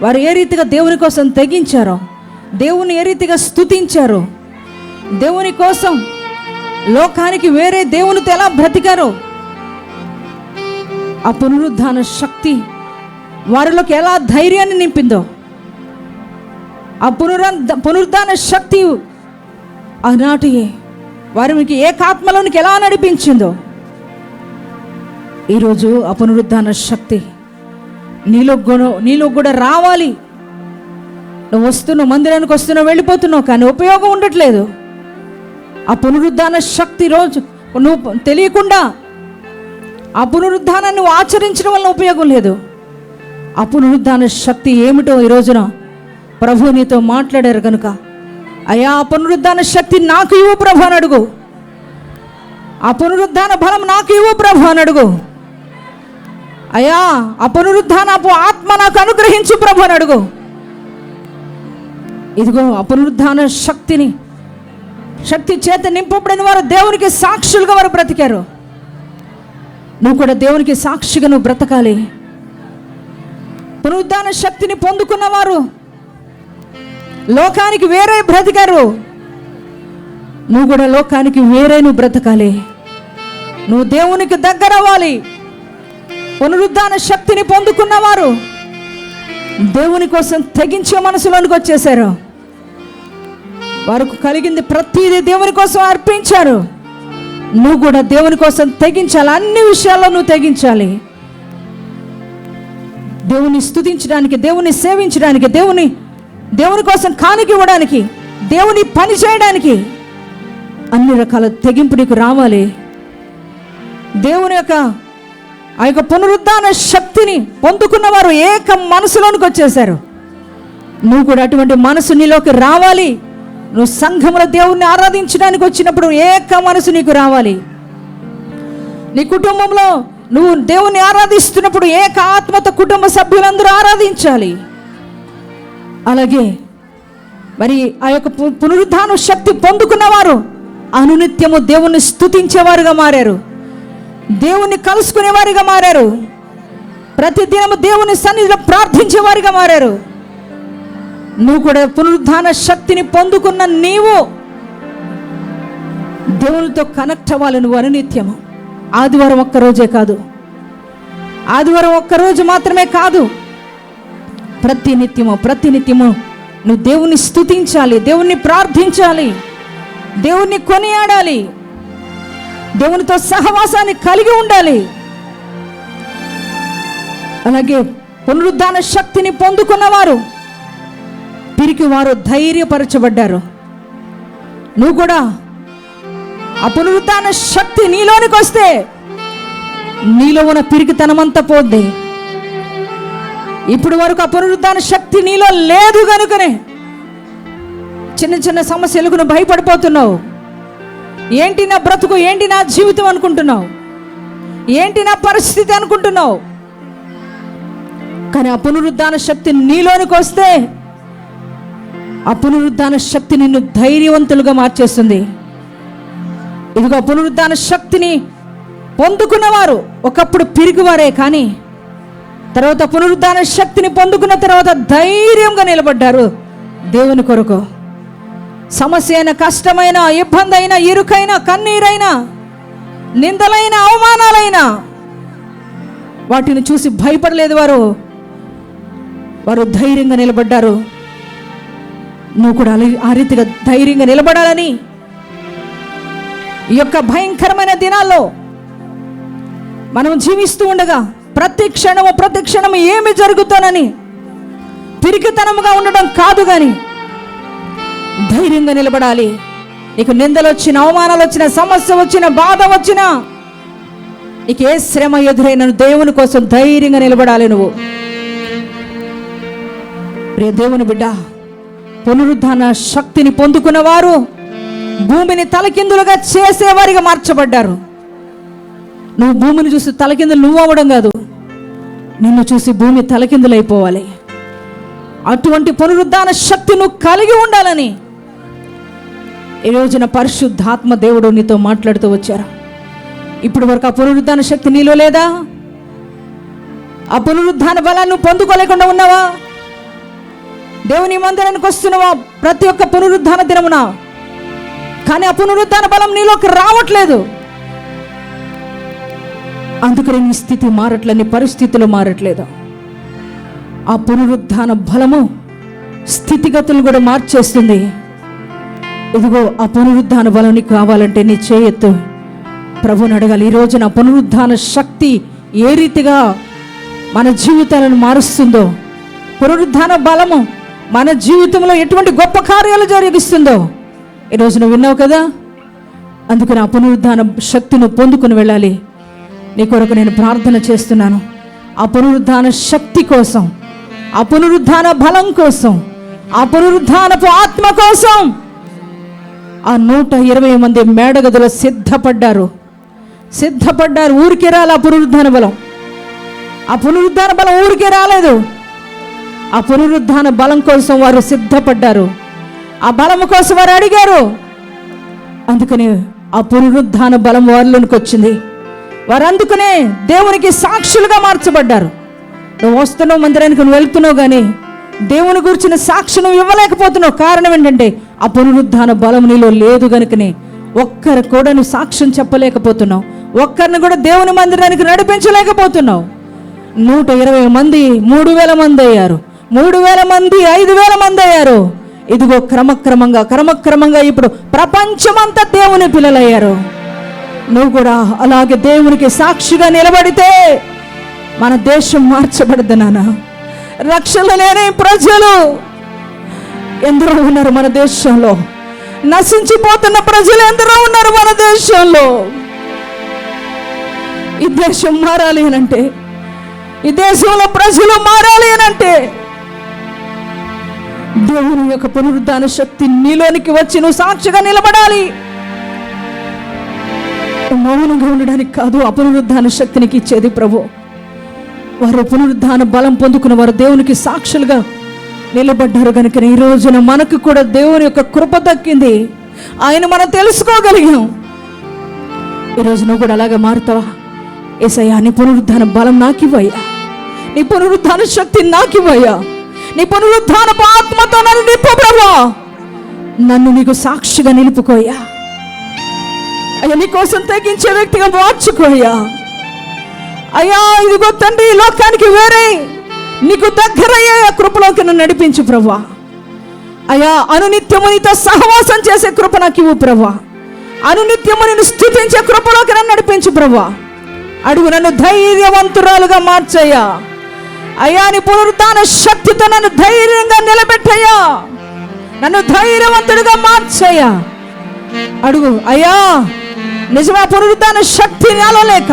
వారు ఏ రీతిగా దేవుని కోసం తెగించారో, దేవుని ఏ రీతిగా స్తుతించారో, దేవుని కోసం లోకానికి వేరే దేవునితో ఎలా బ్రతికారో, ఆ పునరుద్ధాన శక్తి వారిలోకి ఎలా ధైర్యాన్ని నింపిందో, ఆ పునరుద్ధాన శక్తి ఆనాటి వారికి ఏకాత్మలోనికి ఎలా నడిపించిందో, ఈరోజు ఆ పునరుద్ధాన శక్తి నీలో కూడా రావాలి. నువ్వు వస్తున్నావు, మందిరానికి వస్తున్నావు, వెళ్ళిపోతున్నావు, కానీ ఉపయోగం ఉండట్లేదు. ఆ పునరుద్ధాన శక్తి రోజు నువ్వు తెలియకుండా ఆ పునరుద్ధానాన్ని నువ్వు ఆచరించడం వల్ల ఉపయోగం లేదు. ఆ పునరుద్ధాన శక్తి ఏమిటో ఈ రోజున ప్రభు నీతో మాట్లాడారు కనుక అయ్యా ఆ పునరుద్ధాన శక్తి నాకు ఇవ్వు ప్రభు అని అడుగు. ఆ పునరుద్ధాన బలం నాకు ఇవ్వు ప్రభు అని అడుగు. అయ్యా ఆ పునరుద్ధానపు ఆత్మ నాకు అనుగ్రహించు ప్రభు అని అడుగు. ఇదిగో ఆ పునరుద్ధాన శక్తి చేత నింపబడిన వారు దేవునికి సాక్షులుగా వారు బ్రతికారు. నువ్వు కూడా దేవునికి సాక్షిగా నువ్వు బ్రతకాలి. పునరుద్ధాన శక్తిని పొందుకున్నవారు లోకానికి వేరే బ్రతికారు. నువ్వు కూడా లోకానికి వేరే నువ్వు బ్రతకాలి. నువ్వు దేవునికి దగ్గర అవ్వాలి. పునరుద్ధాన శక్తిని పొందుకున్నవారు దేవుని కోసం తెగించే మనసులోనికి వచ్చేసారు. వారికి కలిగింది ప్రతిదీ దేవుని కోసం అర్పించారు. నువ్వు కూడా దేవుని కోసం తెగించాలి. అన్ని విషయాల్లో నువ్వు తెగించాలి. దేవుని స్తుతించడానికి, దేవుని సేవించడానికి, దేవుని కోసం కానుక ఇవ్వడానికి, దేవుని పని చేయడానికి అన్ని రకాల తెగింపు నీకు రావాలి. దేవుని యొక్క ఆ యొక్క పునరుద్ధాన శక్తిని పొందుకున్న వారు ఏక మనసులోనికి వచ్చేసారు. నువ్వు కూడా అటువంటి మనసు నీలోకి రావాలి. నువ్వు సంఘములో దేవుణ్ణి ఆరాధించడానికి వచ్చినప్పుడు ఏక మనసు నీకు రావాలి. నీ కుటుంబంలో నువ్వు దేవుణ్ణి ఆరాధిస్తున్నప్పుడు ఏక ఆత్మతో కుటుంబ సభ్యులందరూ ఆరాధించాలి. అలాగే మరి ఆ యొక్క పునరుద్ధాన శక్తి పొందుకున్నవారు అనునిత్యము దేవుణ్ణి స్తుతించేవారుగా మారారు. దేవుణ్ణి కలుసుకునేవారిగా మారారు. ప్రతిదినము దేవుని సన్నిధిలో ప్రార్థించేవారిగా మారారు. నువ్వు కూడా పునరుద్ధాన శక్తిని పొందుకున్న నీవు దేవునితో కనెక్ట్ అవ్వాలి. నువ్వు అనునిత్యము, ఆదివారం ఒక్కరోజే కాదు, ఆదివారం ఒక్కరోజు మాత్రమే కాదు, ప్రతినిత్యము నువ్వు దేవుణ్ణి స్తుతించాలి, దేవుణ్ణి ప్రార్థించాలి, దేవుణ్ణి కొనియాడాలి, దేవునితో సహవాసాన్ని కలిగి ఉండాలి. అలాగే పునరుద్ధాన శక్తిని పొందుకున్నవారు పిరికి వారు ధైర్యపరచబడ్డారు. నువ్వు కూడా ఆ పునరుద్ధాన శక్తి నీలోనికి వస్తే నీలో ఉన్న పిరికితనమంతా పోద్ది. ఇప్పుడు వరకు ఆ పునరుద్ధాన శక్తి నీలో లేదు కనుకనే చిన్న సమస్యలకు నువ్వు భయపడిపోతున్నావు. ఏంటి నా బ్రతుకు, ఏంటి నా జీవితం అనుకుంటున్నావు, ఏంటి నా పరిస్థితి అనుకుంటున్నావు. కానీ ఆ పునరుద్ధాన శక్తి నీలోనికి వస్తే ఆ పునరుద్ధాన శక్తి నిన్ను ధైర్యవంతులుగా మార్చేస్తుంది. ఇదిగో పునరుద్ధాన శక్తిని పొందుకున్నవారు ఒకప్పుడు పిరిగివారే, కానీ తర్వాత పునరుద్ధాన శక్తిని పొందుకున్న తర్వాత ధైర్యంగా నిలబడ్డారు దేవుని కొరకు. సమస్య అయిన, కష్టమైన, ఇబ్బంది అయినా, ఇరుకైన, కన్నీరైన, నిందలైన, అవమానాలైన వాటిని చూసి భయపడలేదు. వారు ధైర్యంగా నిలబడ్డారు. నువ్వు కూడా ఆ రీతిగా ధైర్యంగా నిలబడాలని ఈ యొక్క భయంకరమైన దినాల్లో మనం జీవిస్తూ ఉండగా ప్రతి క్షణము ఏమి జరుగుతానని పిరికితనముగా ఉండడం కాదు, కానీ ధైర్యంగా నిలబడాలి. నీకు నిందలు వచ్చిన, అవమానాలు వచ్చిన, సమస్య వచ్చిన, బాధ వచ్చిన, నీకు ఏ శ్రమ ఎదురైన దేవుని కోసం ధైర్యంగా నిలబడాలి. నువ్వు ప్రియ దేవుని బిడ్డ, పునరుద్ధాన శక్తిని పొందుకున్న వారు భూమిని తలకిందులుగా చేసేవారిగా మార్చబడ్డారు. నువ్వు భూమిని చూసి తలకిందులు నువ్వు అవ్వడం కాదు, నిన్ను చూసి భూమి తలకిందులైపోవాలి. అటువంటి పునరుద్ధాన శక్తి నువ్వు కలిగి ఉండాలని ఈ రోజున పరిశుద్ధాత్మ దేవుడు నీతో మాట్లాడుతూ వచ్చారు. ఇప్పుడు వరకు ఆ పునరుద్ధాన శక్తి నీలో లేదా? ఆ పునరుద్ధాన బలాన్ని నువ్వు పొందుకోలేకుండా ఉన్నావా? దేవుని మందిరానికి వస్తున్నావా ప్రతి ఒక్క పునరుద్ధాన దినమున, కానీ ఆ పునరుద్ధాన బలం నీలోకి రావట్లేదు. అందుకని నీ స్థితి మారట్లేదు, నీ పరిస్థితులు మారట్లేదు. ఆ పునరుద్ధాన బలము స్థితిగతులు కూడా మార్చేస్తుంది. ఇదిగో ఆ పునరుద్ధాన బలం నీకు కావాలంటే నీ చేయెత్తు, ప్రభుని అడగాలి. ఈరోజు నా పునరుద్ధాన శక్తి ఏ రీతిగా మన జీవితాలను మారుస్తుందో, పునరుద్ధాన బలము మన జీవితంలో ఎటువంటి గొప్ప కార్యాలు జరిగిస్తుందో ఈరోజు నువ్వు విన్నావు కదా. అందుకని ఆ పునరుద్ధాన శక్తిని పొందుకుని వెళ్ళాలి. నీ కొరకు నేను ప్రార్థన చేస్తున్నాను. ఆ పునరుద్ధాన శక్తి కోసం, ఆ పునరుద్ధాన బలం కోసం, ఆ పునరుద్ధానపు ఆత్మ కోసం ఆ 120 మంది మేడగదులు సిద్ధపడ్డారు. ఊరికే రాలి ఆ పునరుద్ధాన బలం. ఆ పునరుద్ధాన బలం ఊరికే రాలేదు. ఆ పునరుద్ధాన బలం కోసం వారు సిద్ధపడ్డారు. ఆ బలం కోసం వారు అడిగారు. అందుకని ఆ పునరుద్ధాన బలం వారిలోనికి వచ్చింది. వారు అందుకనే దేవునికి సాక్షులుగా మార్చబడ్డారు. నువ్వు వస్తున్నావు మందిరానికి, నువ్వు వెళ్తున్నావు, కానీ దేవుని గురించిన సాక్షి నువ్వు ఇవ్వలేకపోతున్నావు. కారణం ఏంటంటే ఆ పునరుద్ధాన బలం నీలో లేదు గనుకనే ఒక్కరు కూడా నువ్వు సాక్ష్యం చెప్పలేకపోతున్నావు. ఒక్కరిని కూడా దేవుని మందిరానికి నడిపించలేకపోతున్నావు. 120 మంది 3000 మంది అయ్యారు. 3000 మంది 5000 మంది అయ్యారు. ఇదిగో క్రమక్రమంగా ఇప్పుడు ప్రపంచమంతా దేవుని పిల్లలయ్యారు. నువ్వు కూడా అలాగే దేవునికి సాక్షిగా నిలబడితే మన దేశం మార్చబడదు నాన్న. రక్షణ లేని ప్రజలు ఎందరో ఉన్నారు మన దేశంలో. నశించిపోతున్న ప్రజలు ఎందరో ఉన్నారు మన దేశంలో. ఈ దేశం మారాలి అనంటే, ఈ దేశంలో ప్రజలు మారాలి అనంటే దేవుని యొక్క పునరుద్ధాన శక్తి నీలోనికి వచ్చి నువ్వు సాక్షిగా నిలబడాలి. మౌనంగా ఉండడానికి కాదు ఆ పునరుద్ధాన శక్తినికి ఇచ్చేది ప్రభు. వారు పునరుద్ధాన బలం పొందుకున్న వారు దేవునికి సాక్షులుగా నిలబడ్డారు కనుక ఈ రోజున మనకు కూడా దేవుని యొక్క కృప దక్కింది. ఆయన మనం తెలుసుకోగలిగాం. ఈరోజు నువ్వు కూడా అలాగే మారుతావా? యేసయ్యా, నీ పునరుద్ధాన బలం నాకివ్వయ్యా, నీ పునరుద్ధాన శక్తి నాకివ్వయ్యా, నీ పునరుద్ధాన ఆత్మతో నన్ను నింపు ప్రభువా, నన్ను నీకు సాక్షిగా నిలుపుకోయ్యా. అయ్యా, నీ కోసం తగ్గించే వ్యక్తిగా మార్చుకోయ్యా. అయ్యా, ఇదిగో తండ్రి, ఈ లోకానికి వేరే నీకు దగ్గరయ్యే కృపలోకి నన్ను నడిపించు ప్రభువా. అయ్యా, అనునిత్యము నీతో సహవాసం చేసే కృప నాకు ఇవ్వు ప్రభువా. అనునిత్యము నిన్ను స్తుతించే కృపలోకి నన్ను నడిపించు ప్రభువా. అడుగు, నన్ను ధైర్యవంతురాలుగా మార్చయ్యా. అయ్యా, నీ పునరుద్ధాన శక్తితో నన్ను ధైర్యంగా నిలబెట్టయ్యా. నన్ను ధైర్యవంతుడిగా మార్చయ్యా. అడుగు అయ్యా, నిజమా పునరుద్ధాన శక్తి నాలో లేక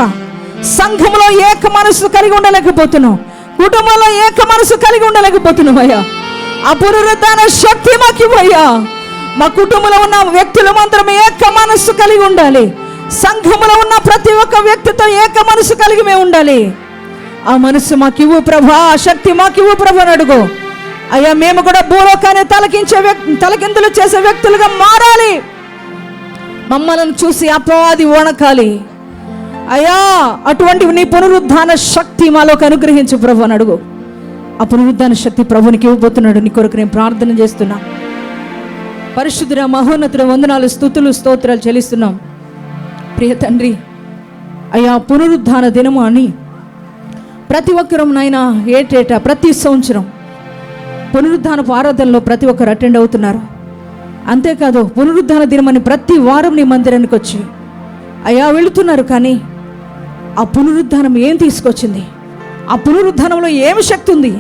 సంఘంలో ఏక మనసు కలిగి ఉండలేకపోతున్నావు, కుటుంబంలో ఏక మనసు కలిగి ఉండలేకపోతున్నావు. అయ్యా, ఆ పునరుద్ధాన శక్తి మాకు ఇవ్వయ్యా. మా కుటుంబంలో ఉన్న వ్యక్తులు మాత్రం ఏక మనసు కలిగి ఉండాలి. సంఘంలో ఉన్న ప్రతి ఒక్క వ్యక్తితో ఏక మనసు కలిగి మేము ఉండాలి. ఆ మనసు మాకు ఇవ్వు ప్రభా, ఆ శక్తి మాకు ఇవ్వు ప్రభు అని అడుగు. అయ్యా, మేము కూడా భూలోకాన్ని తలకిందులు చేసే వ్యక్తులుగా మారాలి. మమ్మల్ని చూసి అపవాది వణకాలి. అయ్యా, అటువంటి నీ పునరుద్ధాన శక్తి మాలోకి అనుగ్రహించు ప్రభు అని అడుగు. ఆ పునరుద్ధాన శక్తి ప్రభునికి ఇవ్వబోతున్నాడు. నీ కొరకు నేను ప్రార్థన చేస్తున్నా. పరిశుద్ధుడ, మహోన్నతుడ, వందనాలు, స్తుతులు, స్తోత్రాలు చెల్లిస్తున్నాం ప్రియ తండ్రి. అయ్యా, పునరుద్ధాన దినము అని ప్రతి ఒక్కరం నాయన ఏటేటా ప్రతి సంవత్సరం పునరుద్ధానపు ఆరాధనలో ప్రతి ఒక్కరు అటెండ్ అవుతున్నారు. అంతేకాదు, పునరుద్ధాన దినమని ప్రతి వారం నీ మందిరానికి వచ్చి అయ్యా వెళుతున్నారు. కానీ ఆ పునరుద్ధానం ఏం తీసుకొచ్చింది, ఆ పునరుద్ధానంలో ఏమి శక్తి ఉంది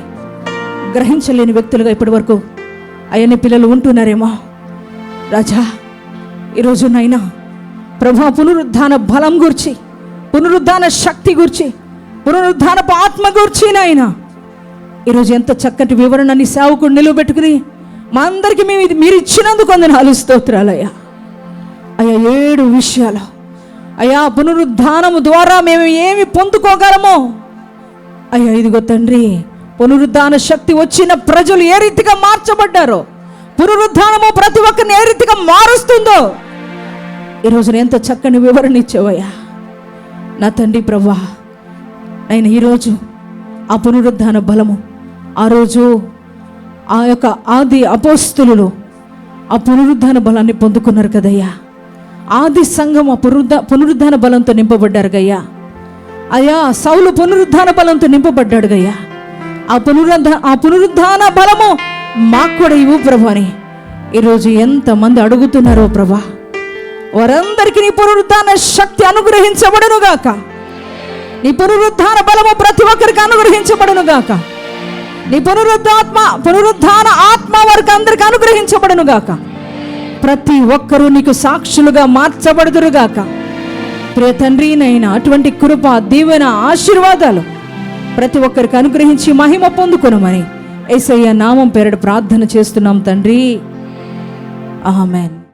గ్రహించలేని వ్యక్తులుగా ఇప్పటి వరకు అయ్యా నీ పిల్లలు ఉంటున్నారేమో. రాజా, ఈరోజు నైనా ప్రభా పునరుద్ధాన బలం గురించి, పునరుద్ధాన శక్తి గురించి, పునరుద్ధానపు ఆత్మ గురించి నాయనా ఈరోజు ఎంత చక్కటి వివరణ నీ సేవకుడు నిలువబెట్టుకుని మా అందరికీ మీరు ఇచ్చినందుకు వందనాలు, స్తోత్రాలయ్యా. అయ్యా, 7 విషయాలు అయ్యా పునరుద్ధానము ద్వారా మేము ఏమి పొందుకోగలమో అయ్యా, ఇదిగో తండ్రి, పునరుద్ధాన శక్తి వచ్చిన ప్రజలు ఏ రీతిగా మార్చబడ్డారో, పునరుద్ధానము ప్రతి ఒక్కరిని ఏ రీతిగా మారుస్తుందో ఈరోజు ఎంత చక్కని వివరణ ఇచ్చావయ్యా నా తండ్రి ప్రభువా. నేను ఈరోజు ఆ పునరుద్ధాన బలము, ఆ రోజు ఆ యొక్క ఆది అపోస్తులు ఆ పునరుద్ధాన బలాన్ని పొందుకున్నారు కదయ్యా. ఆది సంఘం ఆ పునరుద్ధాన బలంతో నింపబడ్డారు గయ్యా. అయ్యా, సౌలు పునరుద్ధాన బలంతో నింపబడ్డాడు గయ్యా. ఆ పునరుద్ధాన బలము మాకు కూడా ఇవ్వు ప్రభు అని ఈరోజు ఎంతమంది అడుగుతున్నారో ప్రభా. వారందరికీ నీ పునరుద్ధాన శక్తి అనుగ్రహించబడును గాక. నీ పునరుద్ధాన బలము ప్రతి ఒక్కరికి అనుగ్రహించబడును గాక. నీ పునరుద్ధాన ఆత్మ వారికి అందరికి అనుగ్రహించబడును గాక. ప్రతి ఒక్కరూ నీకు సాక్షులుగా మార్చబడుదురు గాక. ప్రియ తండ్రి నైనా అటువంటి కృప, దీవెన, ఆశీర్వాదాలు ప్రతి ఒక్కరికి అనుగ్రహించి మహిమ పొందుకొనమని యేసయ్య నామం పేరిట ప్రార్థన చేస్తున్నాం తండ్రి. ఆమేన్.